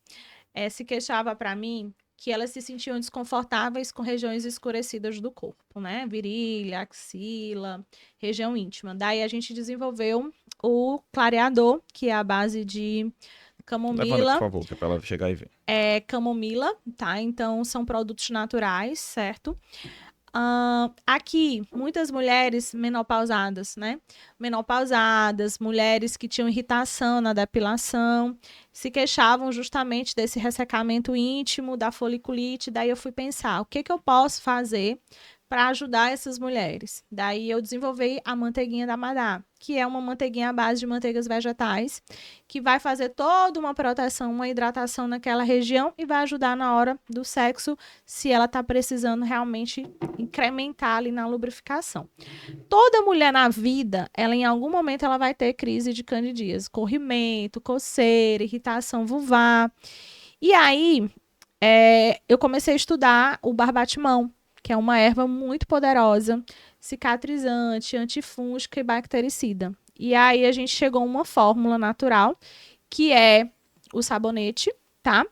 se queixavam para mim que elas se sentiam desconfortáveis com regiões escurecidas do corpo, né? Virilha, axila, região íntima. Daí a gente desenvolveu o clareador, que é a base de Levanta, por camomila. favor, que é pra ela chegar e ver. É camomila, tá? Então são produtos naturais, certo? Aqui, muitas mulheres menopausadas, né? Menopausadas, mulheres que tinham irritação na depilação, se queixavam justamente desse ressecamento íntimo, da foliculite. Daí eu fui pensar, o que que eu posso fazer para ajudar essas mulheres? Daí eu desenvolvi a manteiguinha da Madá, que é uma manteiguinha à base de manteigas vegetais, que vai fazer toda uma proteção, uma hidratação naquela região e vai ajudar na hora do sexo, se ela está precisando realmente incrementar ali na lubrificação. Toda mulher na vida, ela em algum momento ela vai ter crise de candidíase, corrimento, coceira, irritação vulvar. E aí, eu comecei a estudar o barbatimão, que é uma erva muito poderosa, cicatrizante, antifúngica e bactericida. E aí a gente chegou a uma fórmula natural, que é o sabonete, tá?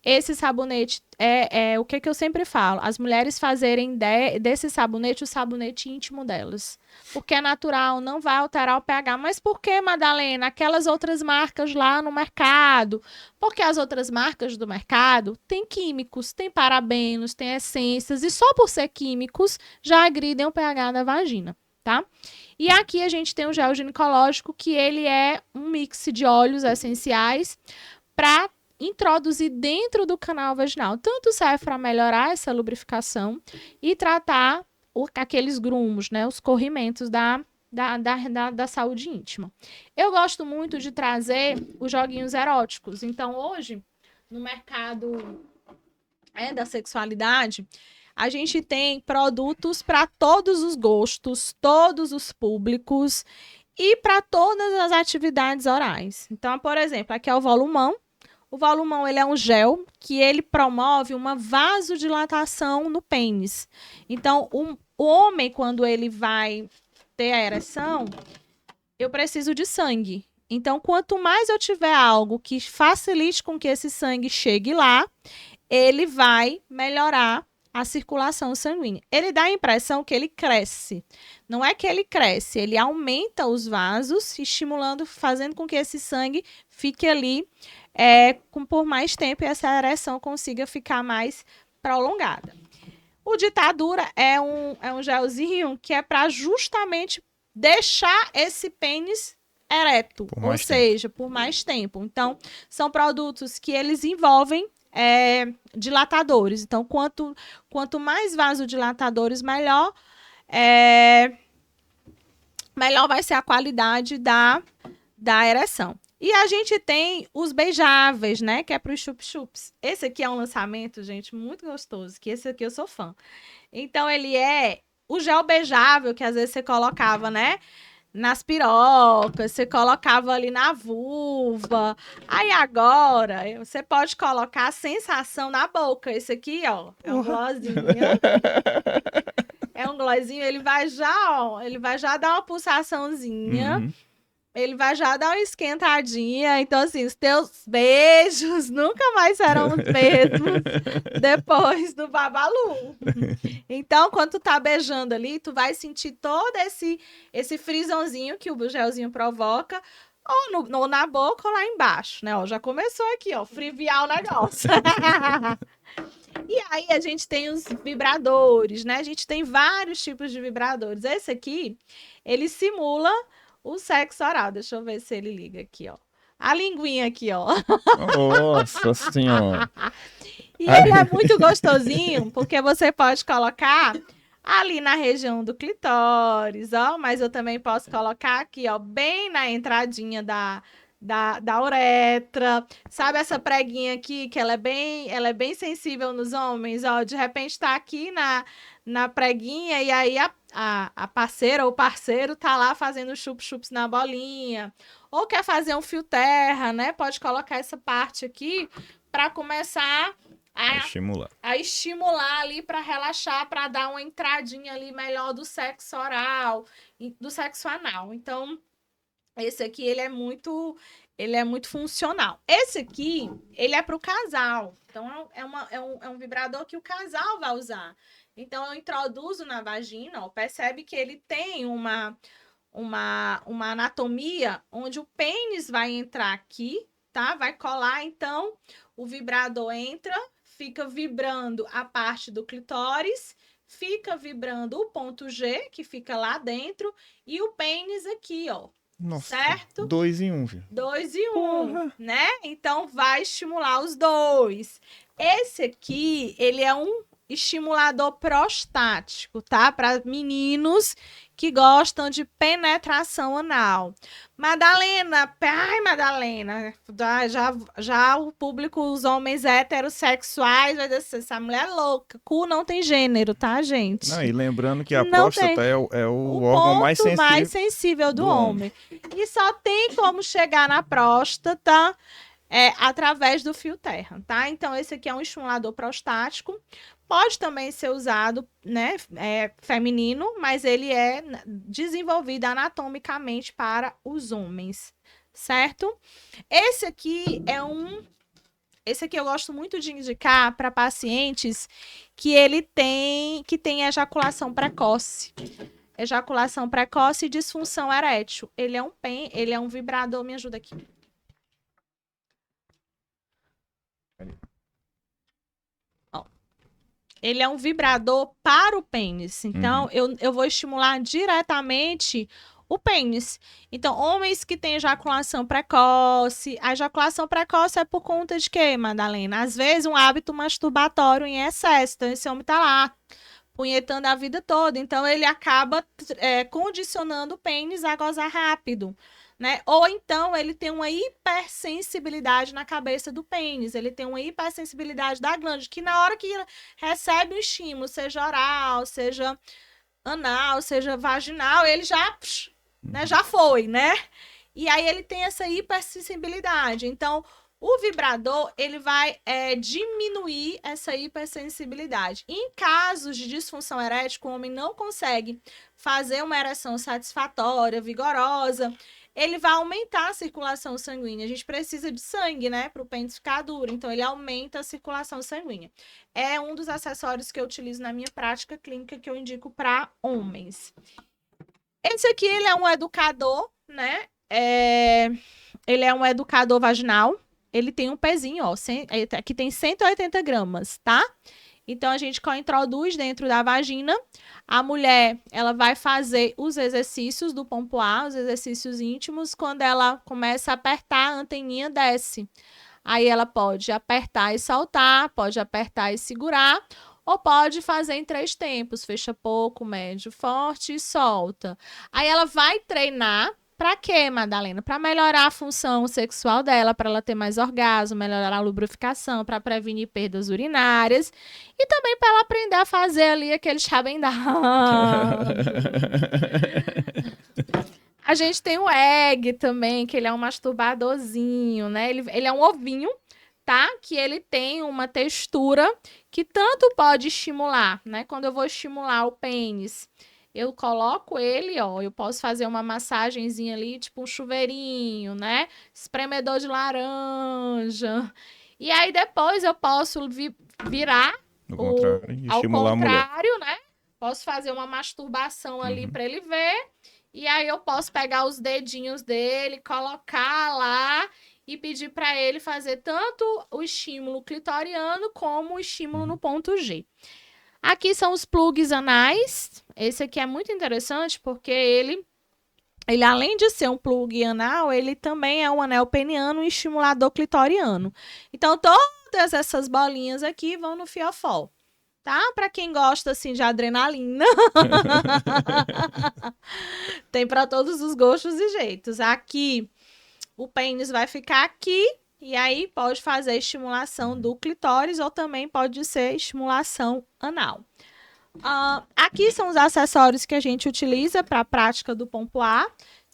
Esse sabonete é o que eu sempre falo, as mulheres fazerem desse sabonete o sabonete íntimo delas. Porque é natural, não vai alterar o pH. Mas por que, Madalena? Aquelas outras marcas lá no mercado. Porque as outras marcas do mercado têm químicos, têm parabenos, têm essências. E só por ser químicos já agridem o pH da vagina, tá? E aqui a gente tem o gel ginecológico, que ele é um mix de óleos essenciais para introduzir dentro do canal vaginal. Tanto serve para melhorar essa lubrificação e tratar aqueles grumos, né, os corrimentos da saúde íntima. Eu gosto muito de trazer os joguinhos eróticos. Então, hoje, no mercado da sexualidade, a gente tem produtos para todos os gostos, todos os públicos e para todas as atividades orais. Então, por exemplo, aqui é o volumão. O volumão, ele é um gel que ele promove uma vasodilatação no pênis. Então, o homem, quando ele vai ter a ereção, eu preciso de sangue. Então, quanto mais eu tiver algo que facilite com que esse sangue chegue lá, ele vai melhorar a circulação sanguínea. Ele dá a impressão que ele cresce. Não é que ele cresce, ele aumenta os vasos, estimulando, fazendo com que esse sangue fique ali por mais tempo e essa ereção consiga ficar mais prolongada. O ditadura é um gelzinho que é para justamente deixar esse pênis ereto, ou seja, por mais tempo. Então, são produtos que eles envolvem dilatadores. Então, quanto mais vasodilatadores, melhor vai ser a qualidade da ereção. E a gente tem os beijáveis, né? Que é para os chup-chups. Esse aqui é um lançamento, gente, muito gostoso. Que esse aqui eu sou fã. Então, ele é o gel beijável que às vezes você colocava, né? Nas pirocas, você colocava ali na vulva. Aí agora, você pode colocar a sensação na boca. Esse aqui, ó, é um glossinho. É um glossinho, ele vai já dar uma pulsaçãozinha. Uhum. Ele vai já dar uma esquentadinha. Então, assim, os teus beijos nunca mais serão os mesmos depois do babalu. Então, quando tu tá beijando ali, tu vai sentir todo esse frisãozinho que o gelzinho provoca, ou na boca ou lá embaixo, né? Ó, já começou aqui, ó, friviar o negócio. E aí, a gente tem os vibradores, né? A gente tem vários tipos de vibradores. Esse aqui, ele simula o sexo oral. Deixa eu ver se ele liga aqui, ó. A linguinha aqui, ó. Nossa senhora. E ele é muito gostosinho, porque você pode colocar ali na região do clitóris, ó. Mas eu também posso colocar aqui, ó, bem na entradinha da uretra. Sabe essa preguinha aqui, que ela é bem sensível nos homens, ó. De repente tá aqui na preguinha e aí a parceira ou parceiro tá lá fazendo chup-chups na bolinha. Ou quer fazer um fio terra, né? Pode colocar essa parte aqui para começar Estimular. a estimular ali para relaxar, para dar uma entradinha ali melhor do sexo oral, do sexo anal. Então, esse aqui ele é muito funcional. Esse aqui, ele é para o casal. Então, é um vibrador que o casal vai usar. Então, eu introduzo na vagina, ó, percebe que ele tem uma anatomia onde o pênis vai entrar aqui, tá? Vai colar, então o vibrador entra, fica vibrando a parte do clitóris, fica vibrando o ponto G, que fica lá dentro, e o pênis aqui, ó. Nossa, certo? 2 em 1, viu? 2 em 1, Porra. né? Então vai estimular os dois. Esse aqui, ele é um estimulador prostático, tá? Para meninos que gostam de penetração anal. Madalena, ai Madalena, já o público, os homens heterossexuais, vai dizer, essa mulher é louca. Cu não tem gênero, tá, gente? Não, e lembrando que a Não próstata tem. é o órgão mais ponto sensível. mais sensível do do homem. E só tem como chegar na próstata através do fio terra, tá? Então, esse aqui é um estimulador prostático. Pode também ser usado, né, feminino, mas ele é desenvolvido anatomicamente para os homens, certo? Esse aqui eu gosto muito de indicar para pacientes que tem ejaculação precoce. Ejaculação precoce e disfunção erétil. Ele é um vibrador, me ajuda aqui. Ele é um vibrador para o pênis. Então, eu vou estimular diretamente o pênis. Então, homens que têm ejaculação precoce. A ejaculação precoce é por conta de quê, Madalena? Às vezes, um hábito masturbatório em excesso. Então, esse homem tá lá punhetando a vida toda. Então, ele acaba condicionando o pênis a gozar rápido. Né? Ou então ele tem uma hipersensibilidade na cabeça do pênis, ele tem uma hipersensibilidade da glândula, que na hora que recebe o estímulo, seja oral, seja anal, seja vaginal, ele já, né, já foi, né? E aí ele tem essa hipersensibilidade. Então, o vibrador, ele vai diminuir essa hipersensibilidade. Em casos de disfunção erétil, o homem não consegue fazer uma ereção satisfatória, vigorosa, ele vai aumentar a circulação sanguínea. A gente precisa de sangue, né, para o pênis ficar duro. Então, ele aumenta a circulação sanguínea. É um dos acessórios que eu utilizo na minha prática clínica, que eu indico para homens. Esse aqui, ele é um educador, né? Ele é um educador vaginal. Ele tem um pezinho, ó. Aqui tem 180 gramas, tá? Então, a gente introduz dentro da vagina. A mulher, ela vai fazer os exercícios do pompoar, os exercícios íntimos. Quando ela começa a apertar, a anteninha desce. Aí, ela pode apertar e soltar, pode apertar e segurar, ou pode fazer em 3 tempos. Fecha pouco, médio, forte e solta. Aí, ela vai treinar. Pra quê, Madalena? Pra melhorar a função sexual dela, pra ela ter mais orgasmo, melhorar a lubrificação, pra prevenir perdas urinárias e também pra ela aprender a fazer ali aquele chabendá. A gente tem o egg também, que ele é um masturbadorzinho, né? Ele é um ovinho, tá? Que ele tem uma textura que tanto pode estimular, né? Quando eu vou estimular o pênis, eu coloco ele, ó, eu posso fazer uma massagenzinha ali, tipo um chuveirinho, né? Espremedor de laranja. E aí depois eu posso virar ao contrário, né? Posso fazer uma masturbação ali para ele ver. E aí eu posso pegar os dedinhos dele, colocar lá e pedir para ele fazer tanto o estímulo clitoriano como o estímulo no ponto G. Aqui são os plugs anais. Esse aqui é muito interessante porque ele além de ser um plug anal, ele também é um anel peniano e estimulador clitoriano. Então, todas essas bolinhas aqui vão no fiofó, tá? Para quem gosta, assim, de adrenalina. Tem para todos os gostos e jeitos. Aqui, o pênis vai ficar aqui. E aí, pode fazer estimulação do clitóris ou também pode ser estimulação anal. Aqui são os acessórios que a gente utiliza para a prática do pompoar.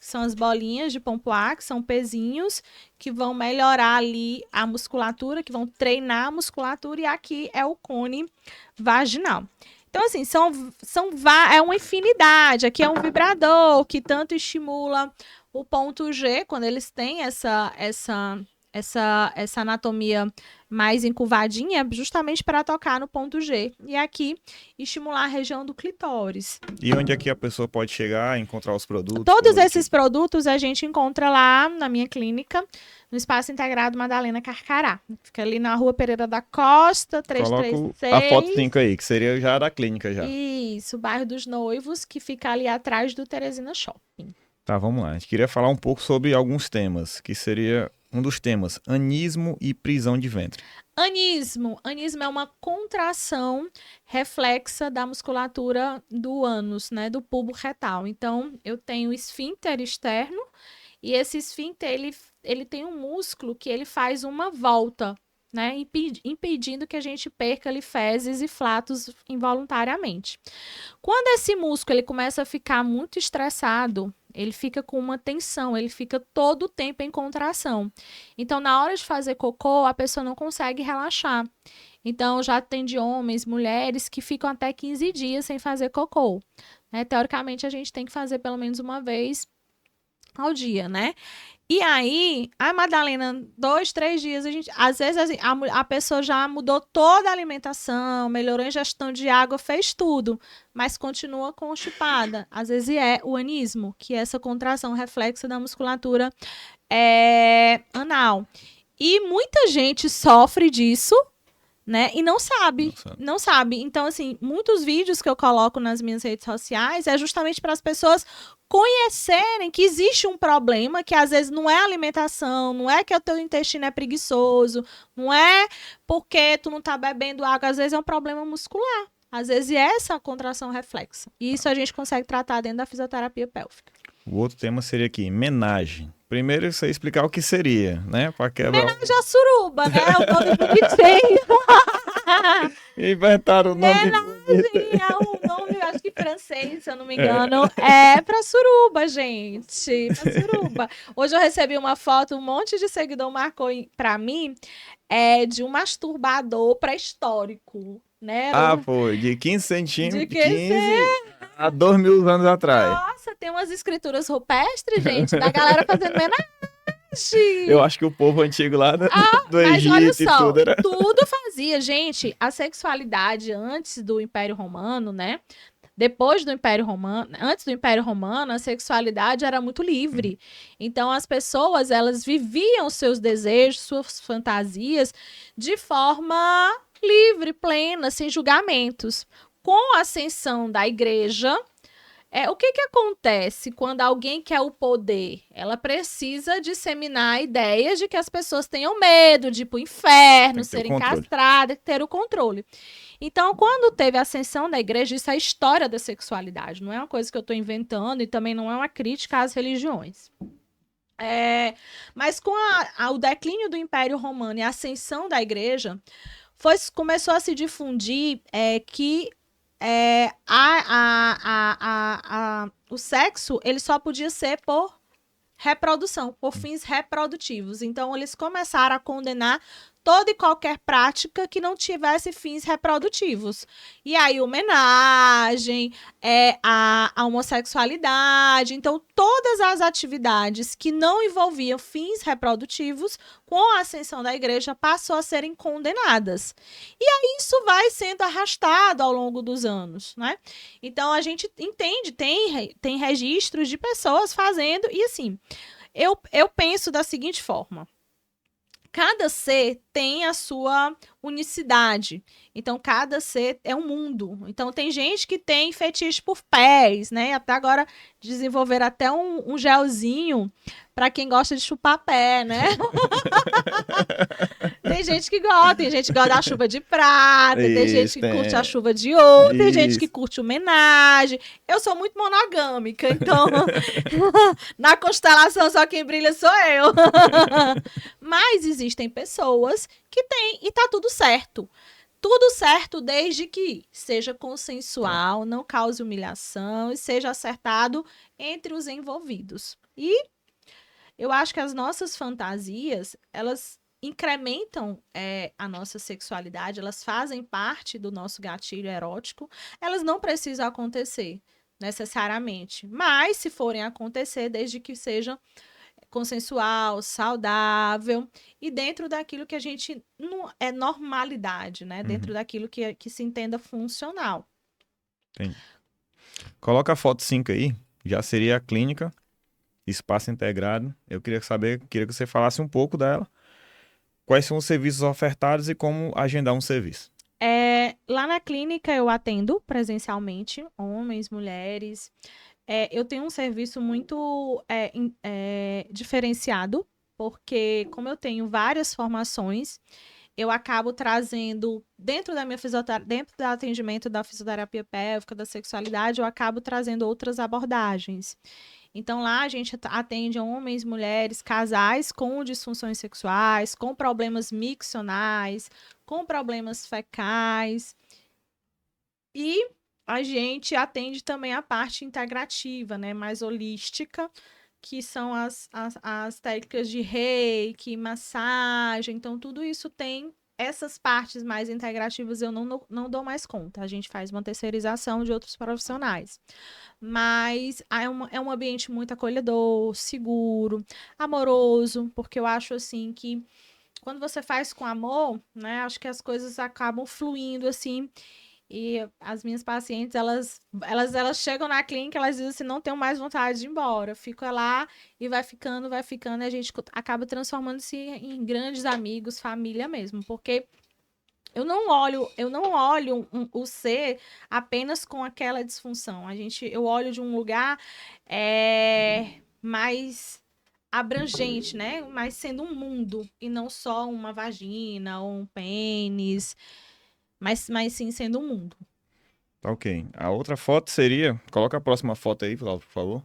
são as bolinhas de pompoar, que são pezinhos que vão melhorar ali a musculatura, que vão treinar a musculatura, e aqui é o cone vaginal. Então, assim, é uma infinidade. Aqui é um vibrador que tanto estimula o ponto G, quando eles têm essa anatomia mais encurvadinha, justamente para tocar no ponto G. E aqui, estimular a região do clitóris. E onde é que a pessoa pode chegar, encontrar os produtos? Todos esses produtos a gente encontra lá na minha clínica, no Espaço Integrado Madalena Carcará. Fica ali na Rua Pereira da Costa, 336. Coloca a foto 5 aí, que seria já da clínica já. Isso, bairro dos Noivos, que fica ali atrás do Teresina Shopping. Tá, vamos lá. A gente queria falar um pouco sobre alguns temas, que seria um dos temas, anismo e prisão de ventre. Anismo é uma contração reflexa da musculatura do ânus, né, do bulbo retal. Então, eu tenho o esfíncter externo, e esse esfíncter, ele tem um músculo que ele faz uma volta, né, impedindo que a gente perca ali fezes e flatos involuntariamente. Quando esse músculo ele começa a ficar muito estressado, ele fica com uma tensão, ele fica todo o tempo em contração. Então, na hora de fazer cocô, a pessoa não consegue relaxar. Então, já atendi homens, mulheres que ficam até 15 dias sem fazer cocô. Né? Teoricamente, a gente tem que fazer pelo menos uma vez ao dia, né? E aí, a Madalena, 2, 3 dias, às vezes assim, a pessoa já mudou toda a alimentação, melhorou a ingestão de água, fez tudo, mas continua constipada. Às vezes é o anismo, que é essa contração reflexa da musculatura anal. E muita gente sofre disso, né? E não sabe. Então, assim, muitos vídeos que eu coloco nas minhas redes sociais é justamente para as pessoas conhecerem que existe um problema, que às vezes não é alimentação, não é que o teu intestino é preguiçoso, não é porque tu não tá bebendo água, às vezes é um problema muscular. Às vezes é essa contração reflexa. E isso a gente consegue tratar dentro da fisioterapia pélvica. O outro tema seria aqui, menagem. Primeiro, você explicar o que seria, né? Para quebrar. Menagem à suruba, né? É o nome bonitinho. Inventaram o nome. Menagem é um nome, acho que francês, se eu não me engano. É pra suruba, gente. Pra suruba. Hoje eu recebi uma foto, um monte de seguidor marcou pra mim, de um masturbador pré-histórico. Né? Foi, de 15 centímetros, 15 a 2.000 anos atrás. Nossa, tem umas escrituras rupestres, gente, da galera fazendo menagem. Eu acho que o povo antigo lá do Egito olha só, e tudo era... tudo fazia, gente. A sexualidade antes do Império Romano, né? Depois do Império Romano, antes do Império Romano, a sexualidade era muito livre. Então, as pessoas, elas viviam seus desejos, suas fantasias de forma livre, plena, sem julgamentos. Com a ascensão da igreja, o que acontece quando alguém quer o poder? Ela precisa disseminar ideias de que as pessoas tenham medo de ir para o inferno, serem castradas, ter o controle. Então, quando teve a ascensão da igreja, isso é a história da sexualidade. Não é uma coisa que eu estou inventando e também não é uma crítica às religiões. Mas com o declínio do Império Romano e a ascensão da igreja, começou a se difundir que o sexo ele só podia ser por reprodução, por fins reprodutivos. Então, eles começaram a condenar toda e qualquer prática que não tivesse fins reprodutivos. E aí, homenagem, a homossexualidade. Então, todas as atividades que não envolviam fins reprodutivos, com a ascensão da igreja, passou a serem condenadas. E aí, isso vai sendo arrastado ao longo dos anos, né? Então, a gente entende, tem registros de pessoas fazendo, e assim, eu penso da seguinte forma. Cada ser tem a sua unicidade. Então, cada ser é um mundo. Então, tem gente que tem fetiche por pés, né? Até agora, desenvolver até um gelzinho para quem gosta de chupar pé, né? Tem gente que gosta da chuva de prata, tem gente que curte a chuva de ouro, tem gente que curte homenagem. Eu sou muito monogâmica, então na constelação só quem brilha sou eu. Mas existem pessoas que têm e tá tudo certo. Tudo certo desde que seja consensual, não cause humilhação e seja acertado entre os envolvidos. E eu acho que as nossas fantasias, elas incrementam a nossa sexualidade, elas fazem parte do nosso gatilho erótico, elas não precisam acontecer necessariamente, mas se forem acontecer, desde que seja consensual, saudável e dentro daquilo que a gente não é normalidade, né? Dentro daquilo que se entenda funcional. Entendi. Coloca a foto 5 aí, já seria a clínica, espaço integrado. Eu queria que você falasse um pouco dela. Quais são os serviços ofertados e como agendar um serviço? Lá na clínica eu atendo presencialmente, homens, mulheres. Eu tenho um serviço muito diferenciado, porque como eu tenho várias formações, eu acabo trazendo, dentro da minha dentro do atendimento da fisioterapia pélvica, da sexualidade, eu acabo trazendo outras abordagens. Então, lá a gente atende homens, mulheres, casais com disfunções sexuais, com problemas miccionais, com problemas fecais. E a gente atende também a parte integrativa, né, mais holística, que são as técnicas de reiki, massagem. Então, tudo isso tem essas partes mais integrativas, eu não dou mais conta. A gente faz uma terceirização de outros profissionais. Mas é um ambiente muito acolhedor, seguro, amoroso, porque eu acho assim que quando você faz com amor, né, acho que as coisas acabam fluindo assim. E as minhas pacientes, elas chegam na clínica, elas dizem assim, não tenho mais vontade de ir embora. Fico lá e vai ficando, e a gente acaba transformando-se em grandes amigos, família mesmo. Porque eu não olho o ser apenas com aquela disfunção. Eu olho de um lugar mais abrangente, né? Mais sendo um mundo e não só uma vagina ou um pênis, mas sim sendo um mundo. Tá, ok. A outra foto seria... Coloca a próxima foto aí, por favor.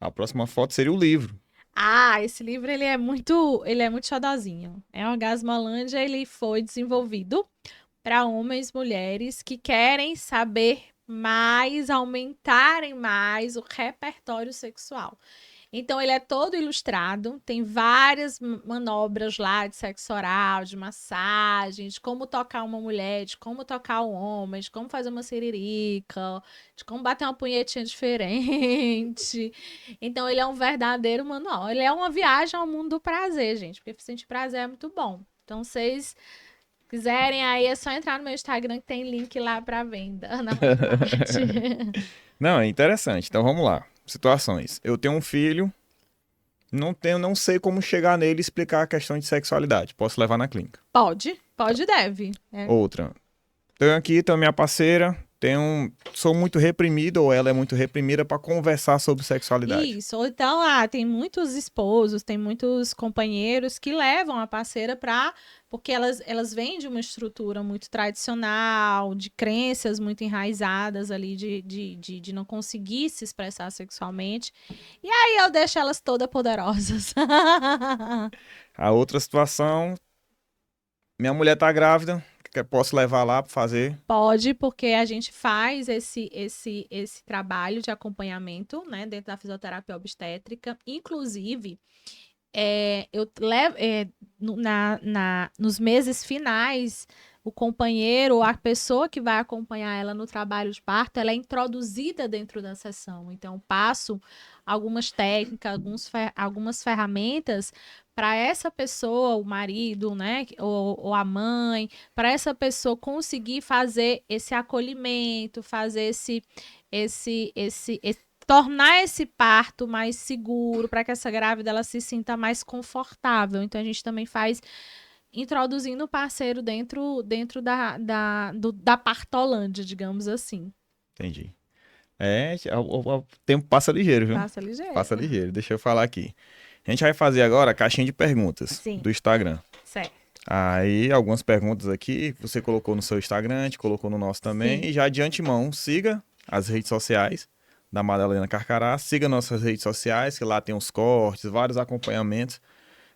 A próxima foto seria o livro. Esse livro ele é muito xodozinho. Orgasmolândia, ele foi desenvolvido para homens e mulheres que querem saber mais, aumentarem mais o repertório sexual. Então, ele é todo ilustrado, tem várias manobras lá de sexo oral, de massagem, de como tocar uma mulher, de como tocar um homem, de como fazer uma siririca, de como bater uma punhetinha diferente. Então, ele é um verdadeiro manual. Ele é uma viagem ao mundo do prazer, gente, porque sentir prazer é muito bom. Então, vocês quiserem aí, é só entrar no meu Instagram que tem link lá para venda na parte. Não, é interessante. Então vamos lá. Situações. Eu tenho um filho, não sei como chegar nele e explicar a questão de sexualidade. Posso levar na clínica. Pode e deve. Outra. Tenho minha parceira, sou muito reprimido ou ela é muito reprimida para conversar sobre sexualidade. Isso, ou então, tem muitos esposos, tem muitos companheiros que levam a parceira porque elas vêm de uma estrutura muito tradicional, de crenças muito enraizadas ali, de não conseguir se expressar sexualmente. E aí eu deixo elas todas poderosas. A outra situação, minha mulher tá grávida, posso levar lá para fazer? Pode, porque a gente faz esse trabalho de acompanhamento, né, dentro da fisioterapia obstétrica. Inclusive, eu levo nos meses finais, o companheiro ou a pessoa que vai acompanhar ela no trabalho de parto, ela é introduzida dentro da sessão. Então, passo algumas técnicas, algumas ferramentas para essa pessoa, o marido, né, ou a mãe, para essa pessoa conseguir fazer esse acolhimento, fazer tornar esse parto mais seguro, para que essa grávida ela se sinta mais confortável. Então, a gente também faz introduzindo o parceiro dentro da partolândia, digamos assim. Entendi. O tempo passa ligeiro, viu? Passa ligeiro. Passa ligeiro. Deixa eu falar aqui. A gente vai fazer agora a caixinha de perguntas do Instagram. Certo. Aí, algumas perguntas aqui, você colocou no seu Instagram, a gente colocou no nosso também. Sim. E já de antemão, siga as redes sociais da Madalena Carcará, siga nossas redes sociais, que lá tem os cortes, vários acompanhamentos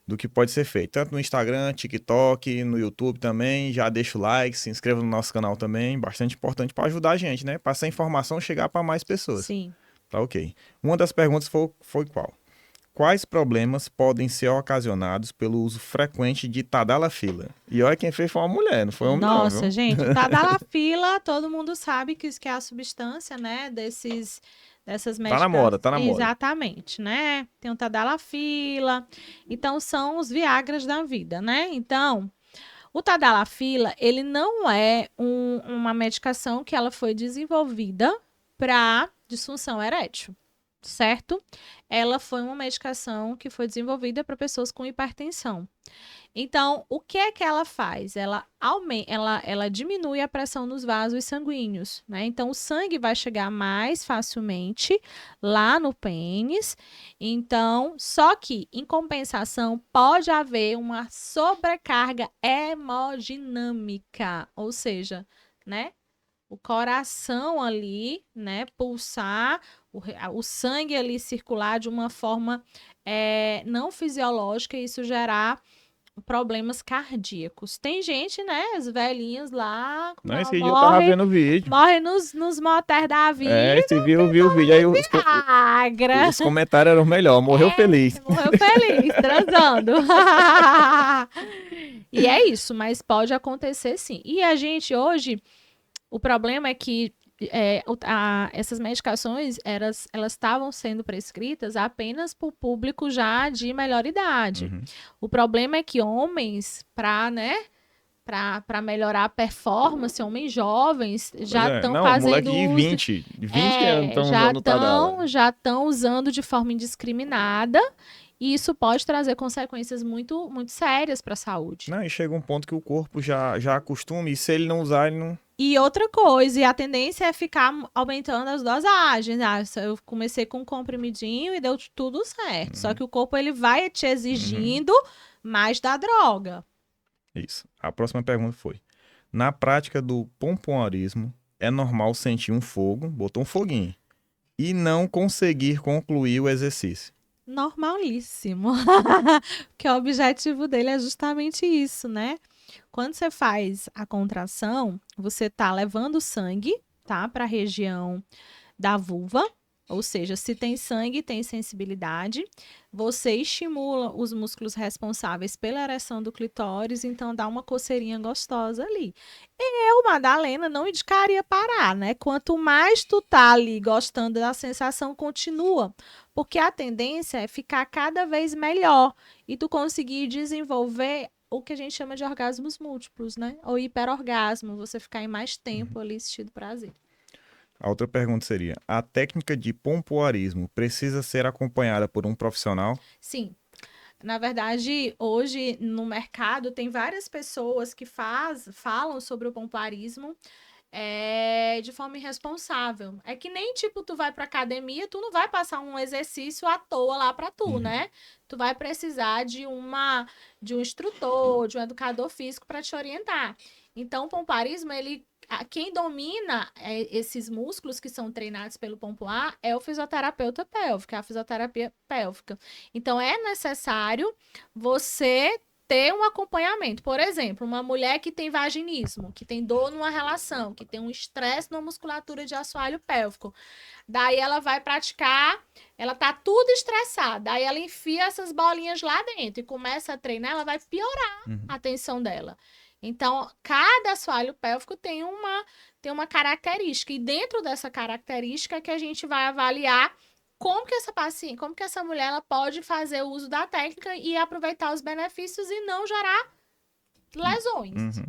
do que pode ser feito. Tanto no Instagram, TikTok, no YouTube também. Já deixa o like, se inscreva no nosso canal também. Bastante importante para ajudar a gente, né? Para essa informação chegar para mais pessoas. Sim. Tá ok. Uma das perguntas foi qual? Quais problemas podem ser ocasionados pelo uso frequente de tadalafila? E olha, quem fez foi uma mulher, não foi homem não, Nossa, viu? gente, o tadalafila, todo mundo sabe que isso que é a substância, né, dessas Tá na moda, medicações. tá na moda. Exatamente, né? Tem o tadalafila. Então, são os Viagras da vida, né? Então, o tadalafila, ele não é uma medicação que ela foi desenvolvida para disfunção erétil, certo? Ela foi uma medicação que foi desenvolvida para pessoas com hipertensão. Então, o que é que ela faz? Ela diminui a pressão nos vasos sanguíneos, né? Então, o sangue vai chegar mais facilmente lá no pênis. Então, só que, em compensação, pode haver uma sobrecarga hemodinâmica, ou seja, né? O coração ali, né, pulsar, o sangue ali circular de uma forma não fisiológica e isso gerar problemas cardíacos. Tem gente, né, as velhinhas lá, Não, esse dia eu tava vendo o vídeo. morre nos motéis da vida, Esse viu o vídeo, aí Viagra. os comentários eram melhor, morreu feliz. Morreu feliz, transando. E é isso, mas pode acontecer sim. E a gente hoje, o problema é que essas medicações, elas estavam sendo prescritas apenas para o público já de melhor idade. Uhum. O problema é que homens, para melhorar a performance, homens jovens já estão fazendo moleque de uso... 20 anos estão usando o Tadala. já estão usando de forma indiscriminada. E isso pode trazer consequências muito, muito sérias para a saúde. Não, e chega um ponto que o corpo já acostuma, e se ele não usar, ele não... E outra coisa, e a tendência é ficar aumentando as dosagens. Eu comecei com um comprimidinho e deu tudo certo. Só que o corpo ele vai te exigindo mais da droga. Isso. A próxima pergunta foi: na prática do pompoarismo, é normal sentir um fogo, botou um foguinho, e não conseguir concluir o exercício? Normalíssimo. Porque o objetivo dele é justamente isso, né? Quando você faz a contração, você tá levando sangue, tá, para a região da vulva, ou seja, se tem sangue, tem sensibilidade. Você estimula os músculos responsáveis pela ereção do clitóris, então dá uma coceirinha gostosa ali. Eu, Madalena, não indicaria parar, né? Quanto mais tu tá ali gostando da sensação, continua. Porque a tendência é ficar cada vez melhor e tu conseguir desenvolver o que a gente chama de orgasmos múltiplos, né? Ou hiperorgasmo, você ficar em mais tempo ali assistindo prazer. A outra pergunta seria: a técnica de pompoarismo precisa ser acompanhada por um profissional? Sim. Na verdade, hoje no mercado tem várias pessoas que falam sobre o pompoarismo de forma irresponsável. É que nem, tipo, tu vai pra academia, tu não vai passar um exercício à toa lá pra tu, né? Tu vai precisar de um instrutor, de um educador físico para te orientar. Então, o pompoarismo, quem domina esses músculos que são treinados pelo pompoar é o fisioterapeuta pélvico, é a fisioterapia pélvica. Então, é necessário você ter um acompanhamento. Por exemplo, uma mulher que tem vaginismo, que tem dor numa relação, que tem um estresse na musculatura de assoalho pélvico. Daí ela vai praticar, ela tá tudo estressada. Daí ela enfia essas bolinhas lá dentro e começa a treinar, ela vai piorar a tensão dela. Então, cada assoalho pélvico tem uma característica. E dentro dessa característica é que a gente vai avaliar como que essa mulher ela pode fazer o uso da técnica e aproveitar os benefícios e não gerar lesões.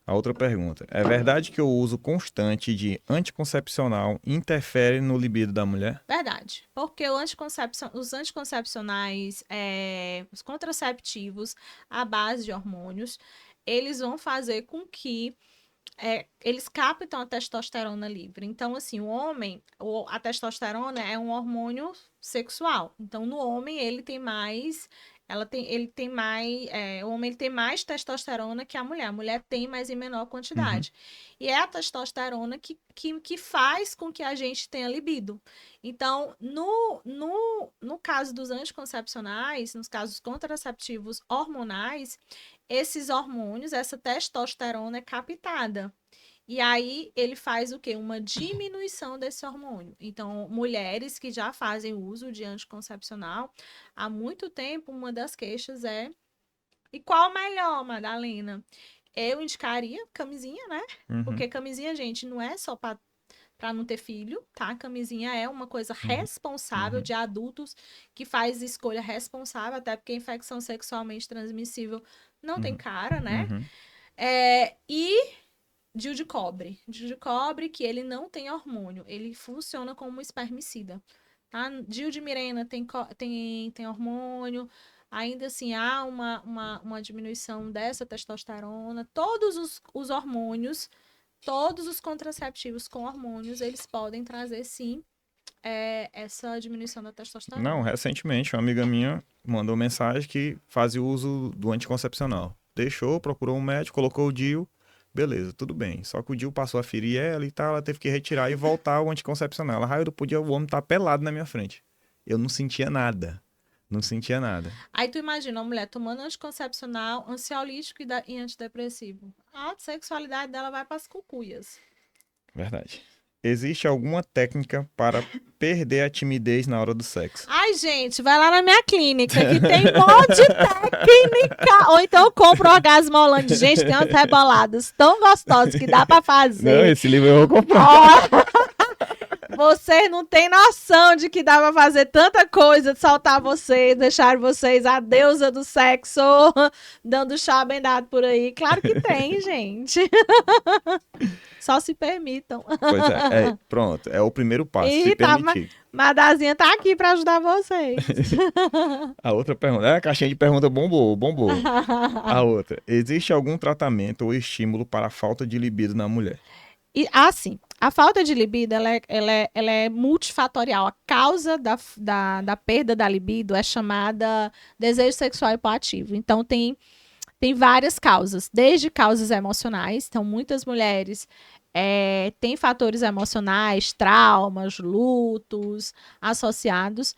A outra pergunta: é verdade que o uso constante de anticoncepcional interfere no libido da mulher? Verdade. Porque os anticoncepcionais, os contraceptivos à base de hormônios, eles vão fazer com que eles captam a testosterona livre. Então, assim, o homem, a testosterona é um hormônio sexual. Então, no homem, ele tem mais... o homem ele tem mais testosterona que a mulher. A mulher tem, mas em menor quantidade. E é a testosterona que faz com que a gente tenha libido. Então, no caso dos anticoncepcionais, nos casos contraceptivos hormonais, esses hormônios, essa testosterona é captada. E aí ele faz o quê? Uma diminuição desse hormônio. Então, mulheres que já fazem uso de anticoncepcional, há muito tempo, uma das queixas é: e qual o melhor, Madalena? Eu indicaria camisinha, né? Uhum. Porque camisinha, gente, não é só para não ter filho, tá? Camisinha é uma coisa responsável de adultos que faz escolha responsável, até porque infecção sexualmente transmissível não tem cara, né? Uhum. E DIU de cobre. DIU de cobre, que ele não tem hormônio, ele funciona como espermicida, tá? DIU de Mirena tem hormônio, ainda assim há uma diminuição dessa testosterona. Todos os hormônios, todos os contraceptivos com hormônios, eles podem trazer, sim, essa diminuição da testosterona. Não, recentemente uma amiga minha mandou mensagem que fazia uso do anticoncepcional. Deixou, procurou um médico, colocou o DIU, beleza, tudo bem. Só que o DIU passou a ferir ela e tal, ela teve que retirar e voltar o anticoncepcional. Ela, raio do podia, o homem tá pelado na minha frente. Eu não sentia nada. Não sentia nada. Aí tu imagina uma mulher tomando anticoncepcional, ansiolítico e antidepressivo. A sexualidade dela vai para as cucuias. Verdade. Existe alguma técnica para perder a timidez na hora do sexo? Ai, gente, vai lá na minha clínica, que tem um monte de técnica. Ou então compra o Orgasmo Holland. Gente, tem umas reboladas tão gostosas que dá pra fazer. Não, esse livro eu vou comprar. Vocês não têm noção de que dá pra fazer tanta coisa, de soltar vocês, deixar vocês a deusa do sexo, dando chá bem dado por aí. Claro que tem, gente. Só se permitam. Pois pronto, é o primeiro passo, E se tá, permitir. Madazinha tá aqui pra ajudar vocês. A outra pergunta, a caixinha de pergunta bombou. A outra, existe algum tratamento ou estímulo para a falta de libido na mulher? E assim, a falta de libido, ela é multifatorial. A causa da perda da libido é chamada desejo sexual hipoativo. Então, tem várias causas, desde causas emocionais. Então, muitas mulheres têm fatores emocionais, traumas, lutos associados.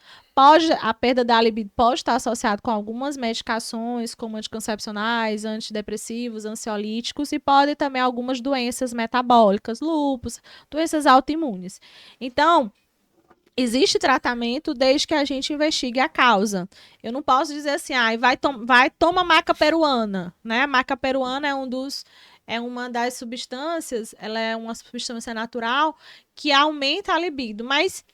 A perda da libido pode estar associada com algumas medicações, como anticoncepcionais, antidepressivos, ansiolíticos, e pode também algumas doenças metabólicas, lúpus, doenças autoimunes. Então, existe tratamento desde que a gente investigue a causa. Eu não posso dizer assim, toma maca peruana, né? A maca peruana é uma das substâncias, ela é uma substância natural que aumenta a libido, mas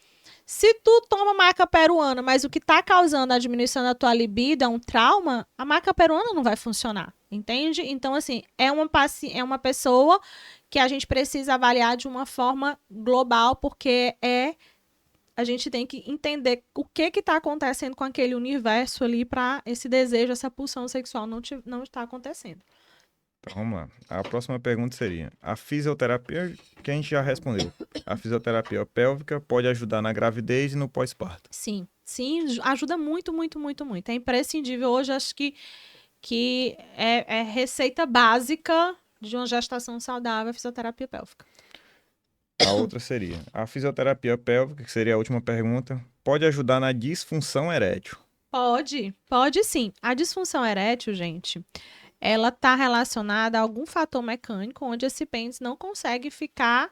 se tu toma maca peruana, mas o que está causando a diminuição da tua libido é um trauma, a maca peruana não vai funcionar, entende? Então, assim, é uma pessoa que a gente precisa avaliar de uma forma global, porque a gente tem que entender o que está acontecendo com aquele universo ali para esse desejo, essa pulsão sexual não estar acontecendo. Então, vamos lá. A próxima pergunta seria, a fisioterapia, que a gente já respondeu, a fisioterapia pélvica pode ajudar na gravidez e no pós-parto? Sim, ajuda muito, muito, muito, muito. É imprescindível. Hoje, acho que é receita básica de uma gestação saudável, a fisioterapia pélvica. A outra seria, a fisioterapia pélvica, que seria a última pergunta, pode ajudar na disfunção erétil? Pode sim. A disfunção erétil, gente, ela está relacionada a algum fator mecânico onde esse pênis não consegue ficar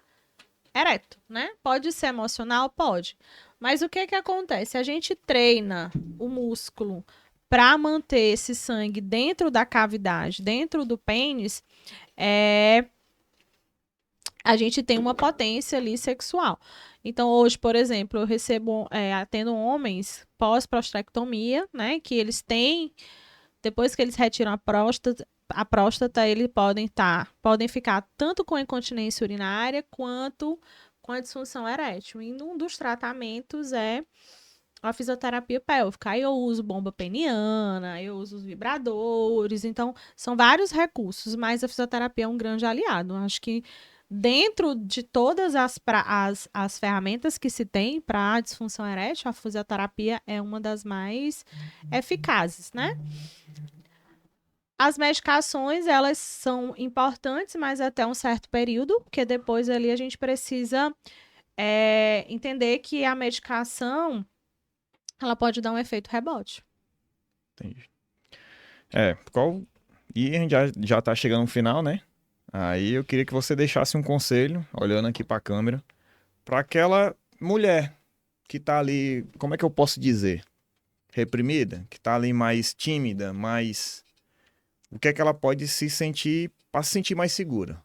ereto, né? Pode ser emocional? Pode. Mas o que acontece? A gente treina o músculo para manter esse sangue dentro da cavidade, dentro do pênis, a gente tem uma potência ali sexual. Então, hoje, por exemplo, eu atendo homens pós-prostectomia, né? Que eles têm, depois que eles retiram a próstata, eles podem ficar tanto com incontinência urinária quanto com a disfunção erétil. E um dos tratamentos é a fisioterapia pélvica. Aí eu uso bomba peniana, eu uso os vibradores. Então, são vários recursos, mas a fisioterapia é um grande aliado. Acho que dentro de todas as ferramentas que se tem para a disfunção erétil, a fisioterapia é uma das mais eficazes, né? As medicações, elas são importantes, mas até um certo período, porque depois ali a gente precisa entender que a medicação, ela pode dar um efeito rebote. Entendi. E a gente já tá chegando no final, né? Aí eu queria que você deixasse um conselho, olhando aqui para a câmera, para aquela mulher que tá ali, como é que eu posso dizer? Reprimida, que tá ali mais tímida, mais... O que é que ela pode se sentir, para se sentir mais segura?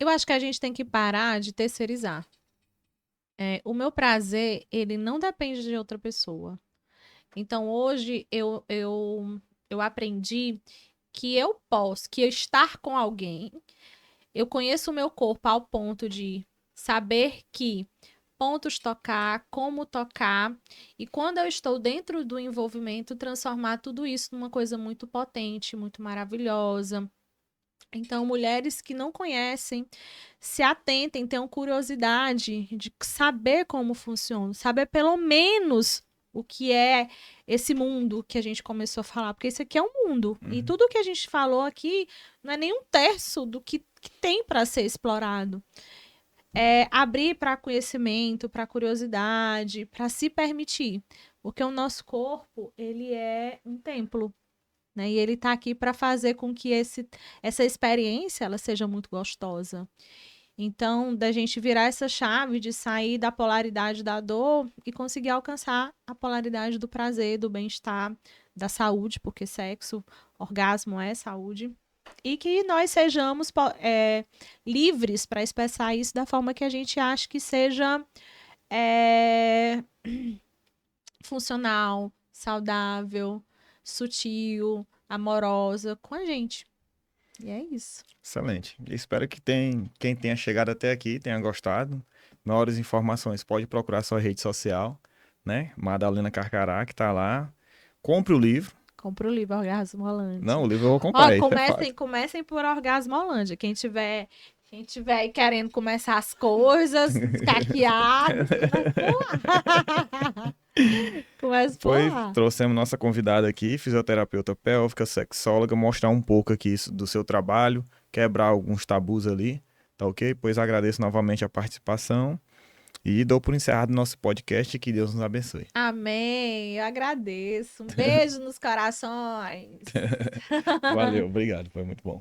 Eu acho que a gente tem que parar de terceirizar. O meu prazer, ele não depende de outra pessoa. Então, hoje, eu aprendi que eu posso, que eu estar com alguém, eu conheço o meu corpo ao ponto de saber que pontos tocar, como tocar, e quando eu estou dentro do envolvimento, transformar tudo isso numa coisa muito potente, muito maravilhosa. Então, mulheres que não conhecem, se atentem, tenham curiosidade de saber como funciona, saber pelo menos o que é esse mundo que a gente começou a falar, porque isso aqui é um mundo. E Uhum. tudo que a gente falou aqui não é nem um terço do que tem para ser explorado. Abrir para conhecimento, para curiosidade, para se permitir, porque o nosso corpo, ele é um templo, né? E ele está aqui para fazer com que essa experiência ela seja muito gostosa. Então, da gente virar essa chave de sair da polaridade da dor e conseguir alcançar a polaridade do prazer, do bem-estar, da saúde, porque sexo, orgasmo é saúde. E que nós sejamos livres para expressar isso da forma que a gente acha que seja funcional, saudável, sutil, amorosa com a gente. E é isso. Excelente. Espero que quem tenha chegado até aqui tenha gostado. Maiores informações, pode procurar sua rede social, né? Madalena Carcará, que tá lá. Compre o livro. Compre o livro Orgasmo Holândia. Não, o livro eu vou comprar. Ó, Isso é fácil. comecem por Orgasmo Holândia. Quem tiver aí querendo começar as coisas, escaqueado, comece por Pois lá. trouxemos nossa convidada aqui, fisioterapeuta pélvica, sexóloga, mostrar um pouco aqui do seu trabalho, quebrar alguns tabus ali, tá ok? Pois agradeço novamente a participação e dou por encerrado nosso podcast e que Deus nos abençoe. Amém. Eu agradeço. Um beijo nos corações. Valeu, obrigado, foi muito bom.